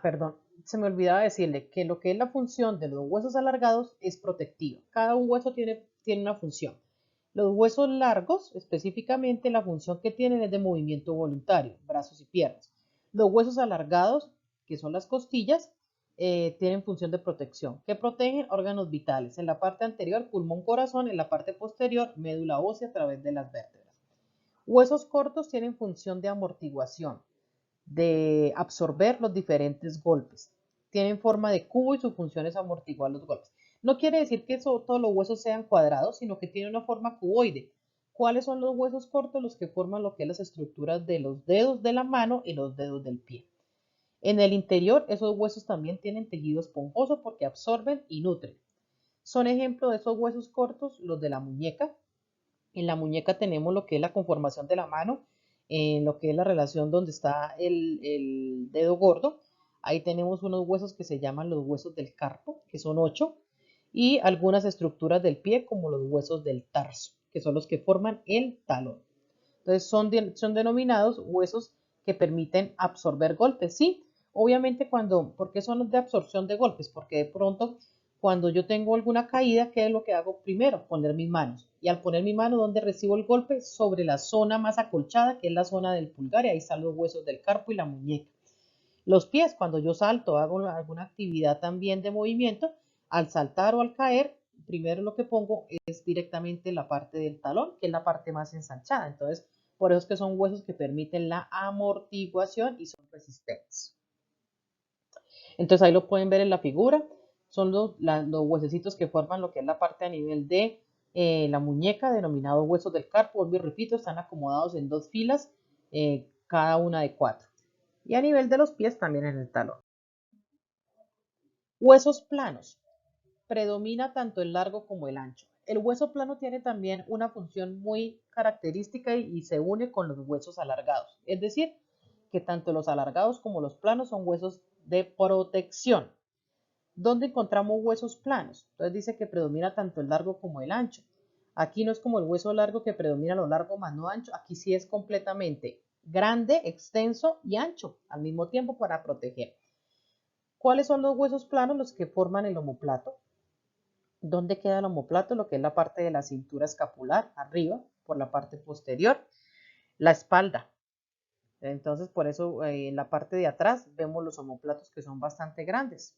Perdón, se me olvidaba decirle que lo que es la función de los huesos alargados es protectivo. Cada hueso tiene una función. Los huesos largos, específicamente, la función que tienen es de movimiento voluntario, brazos y piernas. Los huesos alargados, que son las costillas, tienen función de protección, que protegen órganos vitales. En la parte anterior, pulmón, corazón; en la parte posterior, médula ósea a través de las vértebras. Huesos cortos tienen función de amortiguación, de absorber los diferentes golpes. Tienen forma de cubo y su función es amortiguar los golpes. No quiere decir que todos los huesos sean cuadrados, sino que tienen una forma cuboide. ¿Cuáles son los huesos cortos? Los que forman lo que es las estructuras de los dedos de la mano y los dedos del pie. En el interior, esos huesos también tienen tejido esponjoso porque absorben y nutren. Son ejemplos de esos huesos cortos los de la muñeca. En la muñeca tenemos lo que es la conformación de la mano, en lo que es la relación donde está el dedo gordo. Ahí tenemos unos huesos que se llaman los huesos del carpo, que son 8, y algunas estructuras del pie como los huesos del tarso, que son los que forman el talón. Entonces son denominados huesos que permiten absorber golpes. Sí, obviamente ¿por qué son los de absorción de golpes? Porque de pronto cuando yo tengo alguna caída, ¿qué es lo que hago primero? Poner mis manos. Y al poner mi mano, ¿dónde recibo el golpe? Sobre la zona más acolchada, que es la zona del pulgar, y ahí están los huesos del carpo y la muñeca. Los pies, cuando yo salto, hago alguna actividad también de movimiento, al saltar o al caer, primero lo que pongo es directamente la parte del talón, que es la parte más ensanchada. Entonces, por eso es que son huesos que permiten la amortiguación y son resistentes. Entonces ahí lo pueden ver en la figura. Son los huesecitos que forman lo que es la parte a nivel de la muñeca, denominados huesos del carpo. Vuelvo y repito, están acomodados en 2 filas, cada una de 4. Y a nivel de los pies también en el talón. Huesos planos. Predomina tanto el largo como el ancho. El hueso plano tiene también una función muy característica y se une con los huesos alargados. Es decir, que tanto los alargados como los planos son huesos de protección. ¿Dónde encontramos huesos planos? Entonces dice que predomina tanto el largo como el ancho. Aquí no es como el hueso largo que predomina lo largo más no ancho. Aquí sí es completamente grande, extenso y ancho al mismo tiempo para proteger. ¿Cuáles son los huesos planos? Los que forman el omóplato. ¿Dónde queda el omóplato? Lo que es la parte de la cintura escapular, arriba, por la parte posterior. La espalda. Entonces, por eso en la parte de atrás vemos los omóplatos que son bastante grandes.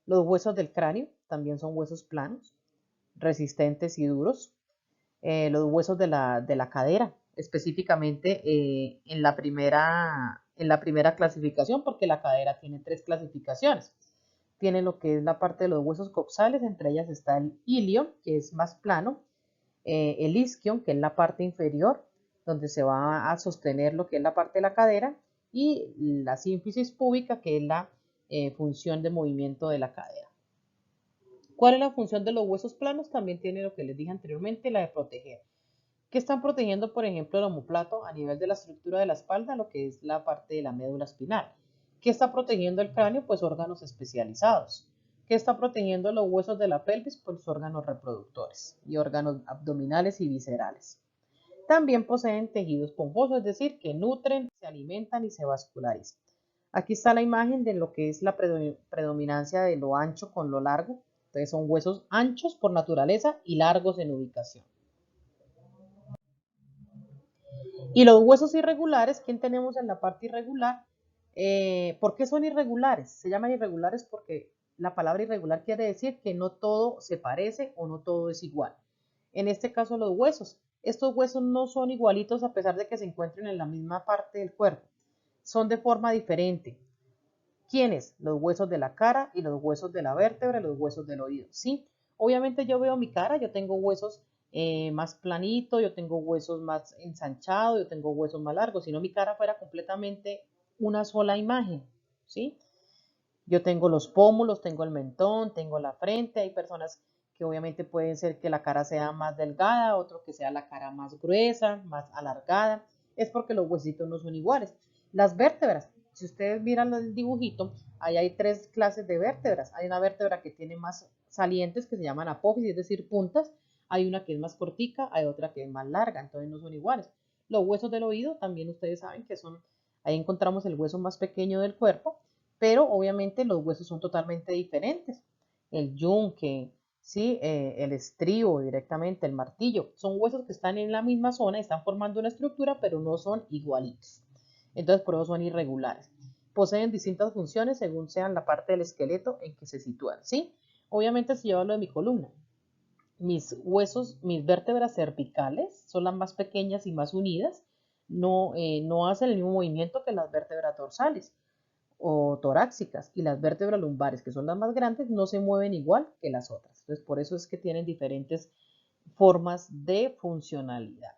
Los huesos del cráneo también son huesos planos, resistentes y duros. Los huesos de la cadera, específicamente en la primera clasificación, porque la cadera tiene 3 clasificaciones. Tiene lo que es la parte de los huesos coxales, entre ellas está el ilion, que es más plano, el isquion, que es la parte inferior, donde se va a sostener lo que es la parte de la cadera, y la sínfisis púbica, que es la función de movimiento de la cadera. ¿Cuál es la función de los huesos planos? También tiene lo que les dije anteriormente, la de proteger. ¿Qué están protegiendo, por ejemplo, el omóplato a nivel de la estructura de la espalda, lo que es la parte de la médula espinal? ¿Qué está protegiendo el cráneo? Pues órganos especializados. ¿Qué está protegiendo los huesos de la pelvis? Pues órganos reproductores y órganos abdominales y viscerales. También poseen tejido esponjoso, es decir, que nutren, se alimentan y se vascularizan. Aquí está la imagen de lo que es la predominancia de lo ancho con lo largo. Entonces son huesos anchos por naturaleza y largos en ubicación. Y los huesos irregulares, ¿quién tenemos en la parte irregular? ¿Por qué son irregulares? Se llaman irregulares porque la palabra irregular quiere decir que no todo se parece o no todo es igual. En este caso los huesos. Estos huesos no son igualitos a pesar de que se encuentren en la misma parte del cuerpo. Son de forma diferente. ¿Quiénes? Los huesos de la cara y los huesos de la vértebra y los huesos del oído. ¿Sí? Obviamente yo veo mi cara, yo tengo huesos más planito, yo tengo huesos más ensanchados, yo tengo huesos más largos, si no mi cara fuera completamente una sola imagen, ¿sí? Yo tengo los pómulos, tengo el mentón, tengo la frente, hay personas que obviamente pueden ser que la cara sea más delgada, otro que sea la cara más gruesa, más alargada, es porque los huesitos no son iguales. Las vértebras, si ustedes miran el dibujito, ahí hay tres clases de vértebras. Hay una vértebra que tiene más salientes que se llaman apófisis, es decir, puntas. Hay una que es más cortica, hay otra que es más larga, entonces no son iguales. Los huesos del oído también ustedes saben que son, ahí encontramos el hueso más pequeño del cuerpo, pero obviamente los huesos son totalmente diferentes. El yunque, ¿sí? El estribo directamente, el martillo, son huesos que están en la misma zona, están formando una estructura, pero no son igualitos. Entonces, por eso son irregulares. Poseen distintas funciones según sean la parte del esqueleto en que se sitúan, ¿sí? Obviamente, si yo hablo de mi columna, mis huesos, mis vértebras cervicales son las más pequeñas y más unidas, no hacen el mismo movimiento que las vértebras dorsales o torácicas, y las vértebras lumbares, que son las más grandes, no se mueven igual que las otras. Entonces, por eso es que tienen diferentes formas de funcionalidad.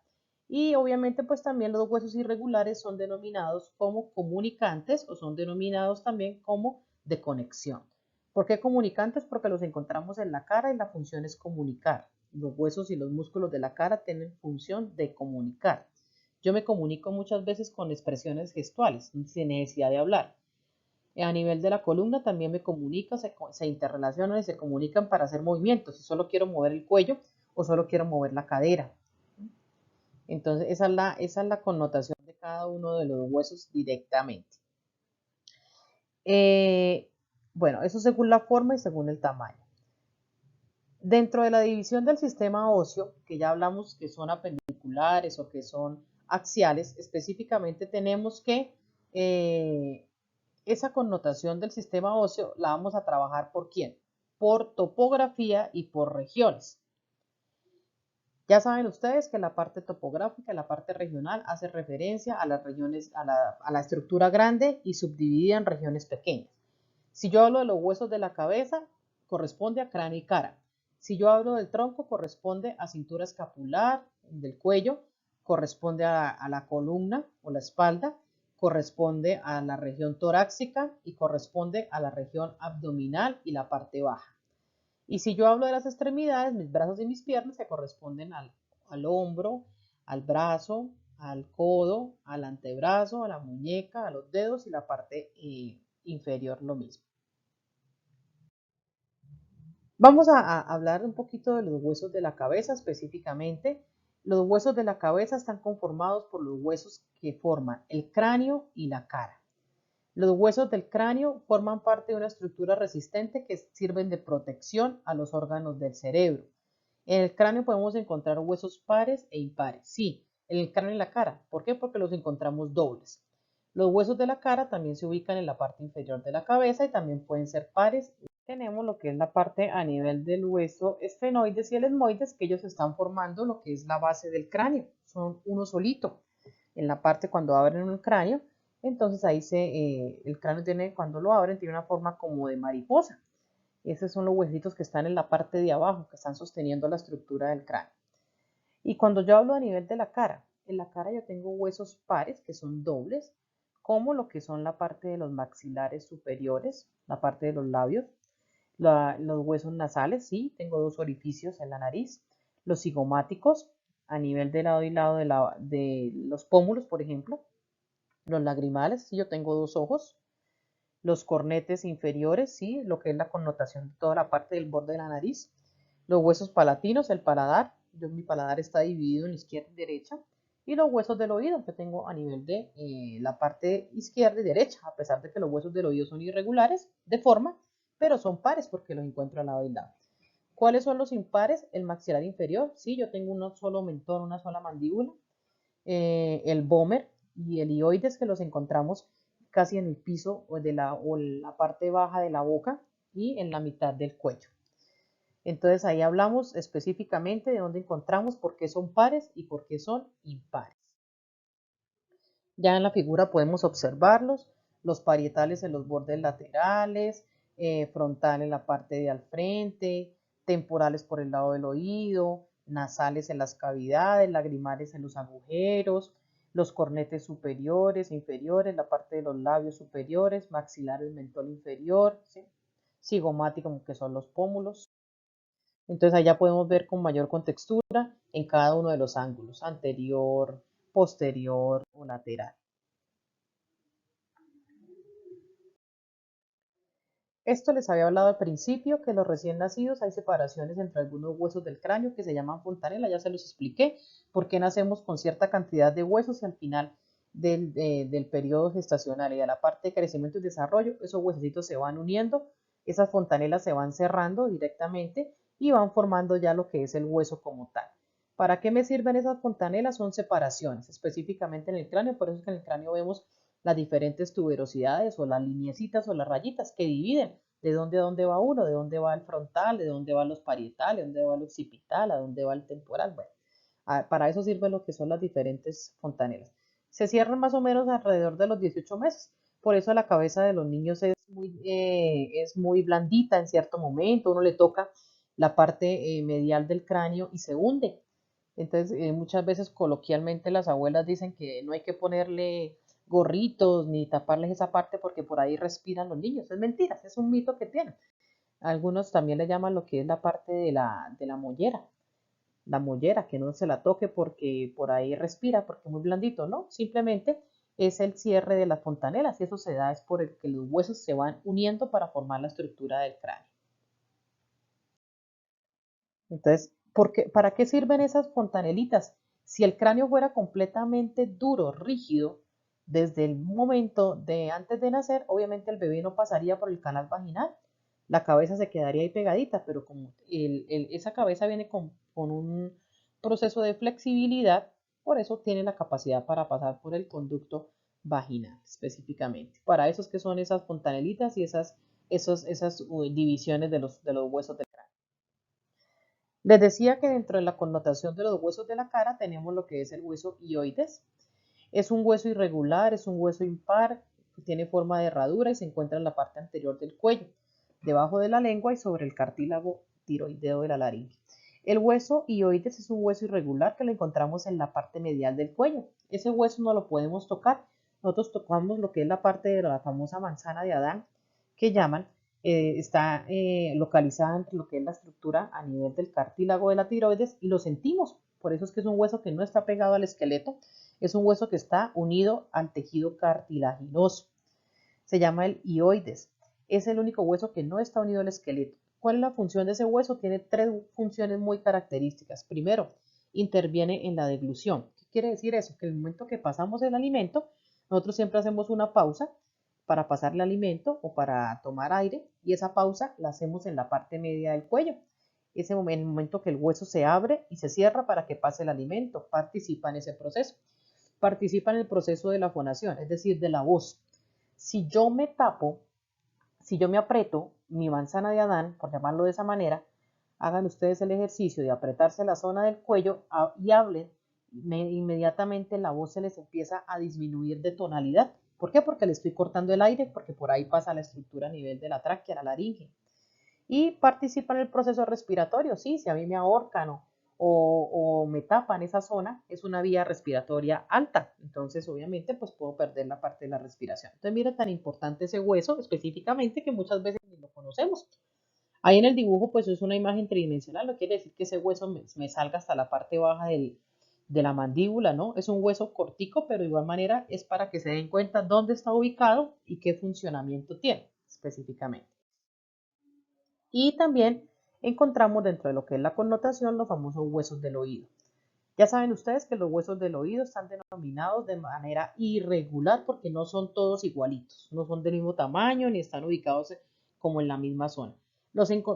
Y obviamente, pues también los huesos irregulares son denominados como comunicantes o son denominados también como de conexión. ¿Por qué comunicantes? Porque los encontramos en la cara y la función es comunicar. Los huesos y los músculos de la cara tienen función de comunicar. Yo me comunico muchas veces con expresiones gestuales, sin necesidad de hablar. A nivel de la columna también me comunica, se interrelacionan y se comunican para hacer movimientos. Si solo quiero mover el cuello o solo quiero mover la cadera. Entonces, esa es la connotación de cada uno de los huesos directamente. Bueno, eso según la forma y según el tamaño. Dentro de la división del sistema óseo, que ya hablamos que son apendiculares o que son axiales, específicamente tenemos que esa connotación del sistema óseo la vamos a trabajar ¿por quién? Por topografía y por regiones. Ya saben ustedes que la parte topográfica, la parte regional, hace referencia a las regiones, a la estructura grande y subdividida en regiones pequeñas. Si yo hablo de los huesos de la cabeza, corresponde a cráneo y cara. Si yo hablo del tronco, corresponde a cintura escapular, del cuello, corresponde a la columna o la espalda, corresponde a la región torácica y corresponde a la región abdominal y la parte baja. Y si yo hablo de las extremidades, mis brazos y mis piernas se corresponden al hombro, al brazo, al codo, al antebrazo, a la muñeca, a los dedos y la parte inferior lo mismo. Vamos a hablar un poquito de los huesos de la cabeza específicamente. Los huesos de la cabeza están conformados por los huesos que forman el cráneo y la cara. Los huesos del cráneo forman parte de una estructura resistente que sirven de protección a los órganos del cerebro. En el cráneo podemos encontrar huesos pares e impares. Sí, en el cráneo y la cara. ¿Por qué? Porque los encontramos dobles. Los huesos de la cara también se ubican en la parte inferior de la cabeza y también pueden ser pares. Tenemos lo que es la parte a nivel del hueso esfenoides y el esmoides, que ellos están formando lo que es la base del cráneo. Son uno solito. En la parte cuando abren el cráneo, entonces ahí el cráneo tiene, cuando lo abren, tiene una forma como de mariposa. Esos son los huesitos que están en la parte de abajo, que están sosteniendo la estructura del cráneo. Y cuando yo hablo a nivel de la cara, en la cara yo tengo huesos pares, que son dobles, como lo que son la parte de los maxilares superiores, la parte de los labios, los huesos nasales, sí, tengo dos orificios en la nariz, los cigomáticos, a nivel de lado y lado de los pómulos, por ejemplo, los lagrimales, sí, yo tengo dos ojos, los cornetes inferiores, sí, lo que es la connotación de toda la parte del borde de la nariz, los huesos palatinos, el paladar, mi paladar está dividido en izquierda y derecha, y los huesos del oído que tengo a nivel de la parte izquierda y derecha, a pesar de que los huesos del oído son irregulares de forma, pero son pares porque los encuentro al lado y lado. ¿Cuáles son los impares? El maxilar inferior, sí, yo tengo un solo mentón, una sola mandíbula, el vómer y el hioides que los encontramos casi en el piso o la parte baja de la boca y en la mitad del cuello. Entonces ahí hablamos específicamente de dónde encontramos, por qué son pares y por qué son impares. Ya en la figura podemos observarlos, los parietales en los bordes laterales, frontal en la parte de al frente, temporales por el lado del oído, nasales en las cavidades, lagrimales en los agujeros, los cornetes superiores, inferiores, la parte de los labios superiores, maxilares, mentón inferior, ¿sí? Cigomático, que son los pómulos. Entonces allá podemos ver con mayor contextura en cada uno de los ángulos, anterior, posterior o lateral. Esto les había hablado al principio, que los recién nacidos hay separaciones entre algunos huesos del cráneo que se llaman fontanela, ya se los expliqué, por qué nacemos con cierta cantidad de huesos y al final del periodo gestacional y de la parte de crecimiento y desarrollo, esos huesecitos se van uniendo, esas fontanelas se van cerrando directamente y van formando ya lo que es el hueso como tal. ¿Para qué me sirven esas fontanelas? Son separaciones, específicamente en el cráneo, por eso es que en el cráneo vemos las diferentes tuberosidades o las lineecitas o las rayitas que dividen de dónde a dónde va uno, de dónde va el frontal, de dónde van los parietales, de dónde va el occipital, a dónde va el temporal. Bueno, para eso sirve lo que son las diferentes fontanelas. Se cierran más o menos alrededor de los 18 meses. Por eso la cabeza de los niños es muy blandita en cierto momento. Uno le toca la parte medial del cráneo y se hunde. Entonces, muchas veces coloquialmente las abuelas dicen que no hay que ponerle gorritos ni taparles esa parte porque por ahí respiran los niños. Es mentira, es un mito que tienen. Algunos también le llaman lo que es la parte de la mollera, que no se la toque porque por ahí respira, porque es muy blandito, ¿no? Simplemente es el cierre de las fontanelas y eso se da es por el que los huesos se van uniendo para formar la estructura del cráneo. Entonces, ¿para qué sirven esas fontanelitas? Si el cráneo fuera completamente duro, rígido, desde el momento de antes de nacer, obviamente el bebé no pasaría por el canal vaginal, la cabeza se quedaría ahí pegadita, pero como esa cabeza viene con un proceso de flexibilidad, por eso tiene la capacidad para pasar por el conducto vaginal específicamente. Para eso es que son esas fontanelitas y esas divisiones de los huesos del cráneo. Les decía que dentro de la connotación de los huesos de la cara tenemos lo que es el hueso hioides. Es un hueso irregular, es un hueso impar, que tiene forma de herradura y se encuentra en la parte anterior del cuello, debajo de la lengua y sobre el cartílago tiroideo de la laringe. El hueso hioides es un hueso irregular que lo encontramos en la parte medial del cuello. Ese hueso no lo podemos tocar. Nosotros tocamos lo que es la parte de la famosa manzana de Adán, que llaman, está localizada entre lo que es la estructura a nivel del cartílago de la tiroides y lo sentimos. Por eso es que es un hueso que no está pegado al esqueleto, es un hueso que está unido al tejido cartilaginoso. Se llama el hioides. Es el único hueso que no está unido al esqueleto. ¿Cuál es la función de ese hueso? Tiene tres funciones muy características. Primero, interviene en la deglución. ¿Qué quiere decir eso? Que en el momento que pasamos el alimento, nosotros siempre hacemos una pausa para pasar el alimento o para tomar aire y esa pausa la hacemos en la parte media del cuello. Ese momento, el momento que el hueso se abre y se cierra para que pase el alimento, participa en ese proceso. Participa en el proceso de la fonación, es decir, de la voz. Si yo me tapo, si yo me aprieto mi manzana de Adán, por llamarlo de esa manera, hagan ustedes el ejercicio de apretarse la zona del cuello y hablen, inmediatamente la voz se les empieza a disminuir de tonalidad. ¿Por qué? Porque le estoy cortando el aire, porque por ahí pasa la estructura a nivel de la tráquea, la laringe. Y participa en el proceso respiratorio, sí, si a mí me ahorcan o me tapan esa zona, es una vía respiratoria alta, entonces obviamente pues puedo perder la parte de la respiración. Entonces mira tan importante ese hueso específicamente que muchas veces ni lo conocemos. Ahí en el dibujo pues es una imagen tridimensional, no quiere decir que ese hueso me salga hasta la parte baja de la mandíbula, ¿no? Es un hueso cortico, pero de igual manera es para que se den cuenta dónde está ubicado y qué funcionamiento tiene específicamente. Y también encontramos dentro de lo que es la connotación los famosos huesos del oído. Ya saben ustedes que los huesos del oído están denominados de manera irregular porque no son todos igualitos, no son del mismo tamaño ni están ubicados como en la misma zona.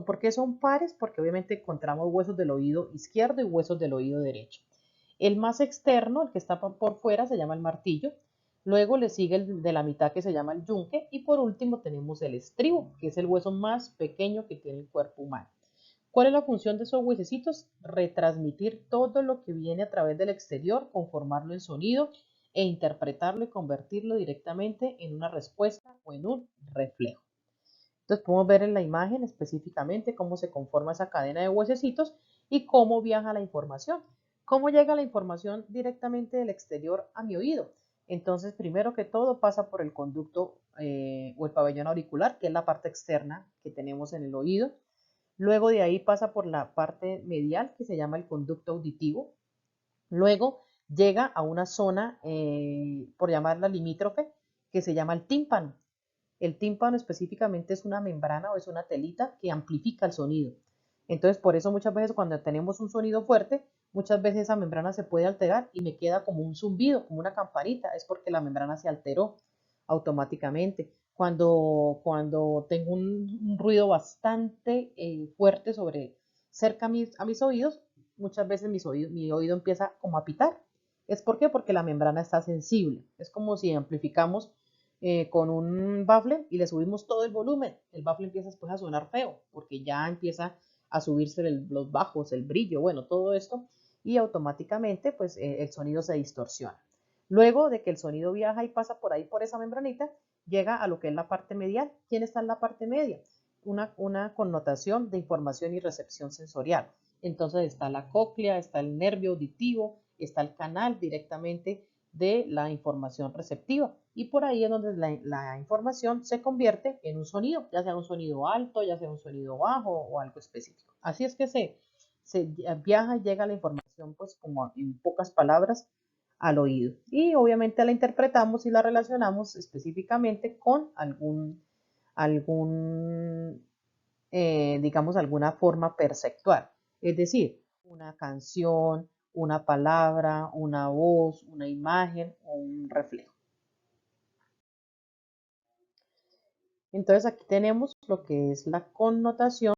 ¿Por qué son pares? Porque obviamente encontramos huesos del oído izquierdo y huesos del oído derecho. El más externo, el que está por fuera, se llama el martillo. Luego le sigue el de la mitad que se llama el yunque. Y por último tenemos el estribo, que es el hueso más pequeño que tiene el cuerpo humano. ¿Cuál es la función de esos huesecitos? Retransmitir todo lo que viene a través del exterior, conformarlo en sonido e interpretarlo y convertirlo directamente en una respuesta o en un reflejo. Entonces podemos ver en la imagen específicamente cómo se conforma esa cadena de huesecitos ¿Y cómo viaja la información? ¿Cómo llega la información directamente del exterior a mi oído? Entonces, primero que todo pasa por el conducto o el pabellón auricular, que es la parte externa que tenemos en el oído. Luego de ahí pasa por la parte medial, que se llama el conducto auditivo. Luego llega a una zona, por llamarla limítrofe, que se llama el tímpano. El tímpano específicamente es una membrana o es una telita que amplifica el sonido. Entonces, por eso muchas veces cuando tenemos un sonido fuerte, muchas veces esa membrana se puede alterar y me queda como un zumbido, como una campanita. Es porque la membrana se alteró automáticamente. Cuando tengo un ruido bastante fuerte cerca a mis oídos, muchas veces mi oído empieza como a pitar. ¿Es por qué? Porque la membrana está sensible. Es como si amplificamos con un bafle y le subimos todo el volumen. El bafle empieza después a sonar feo porque ya empieza a subirse los bajos, el brillo, bueno, todo esto y automáticamente pues el sonido se distorsiona. Luego de que el sonido viaja y pasa por ahí por esa membranita, llega a lo que es la parte medial. ¿Quién está en la parte media? Una connotación de información y recepción sensorial. Entonces está la cóclea, está el nervio auditivo, está el canal directamente de la información receptiva y por ahí es donde la información se convierte en un sonido, ya sea un sonido alto, ya sea un sonido bajo o algo específico. Así es que se viaja y llega la información pues como en pocas palabras al oído y obviamente la interpretamos y la relacionamos específicamente con digamos, alguna forma perceptual, es decir, una canción, una palabra, una voz, una imagen o un reflejo. Entonces aquí tenemos lo que es la connotación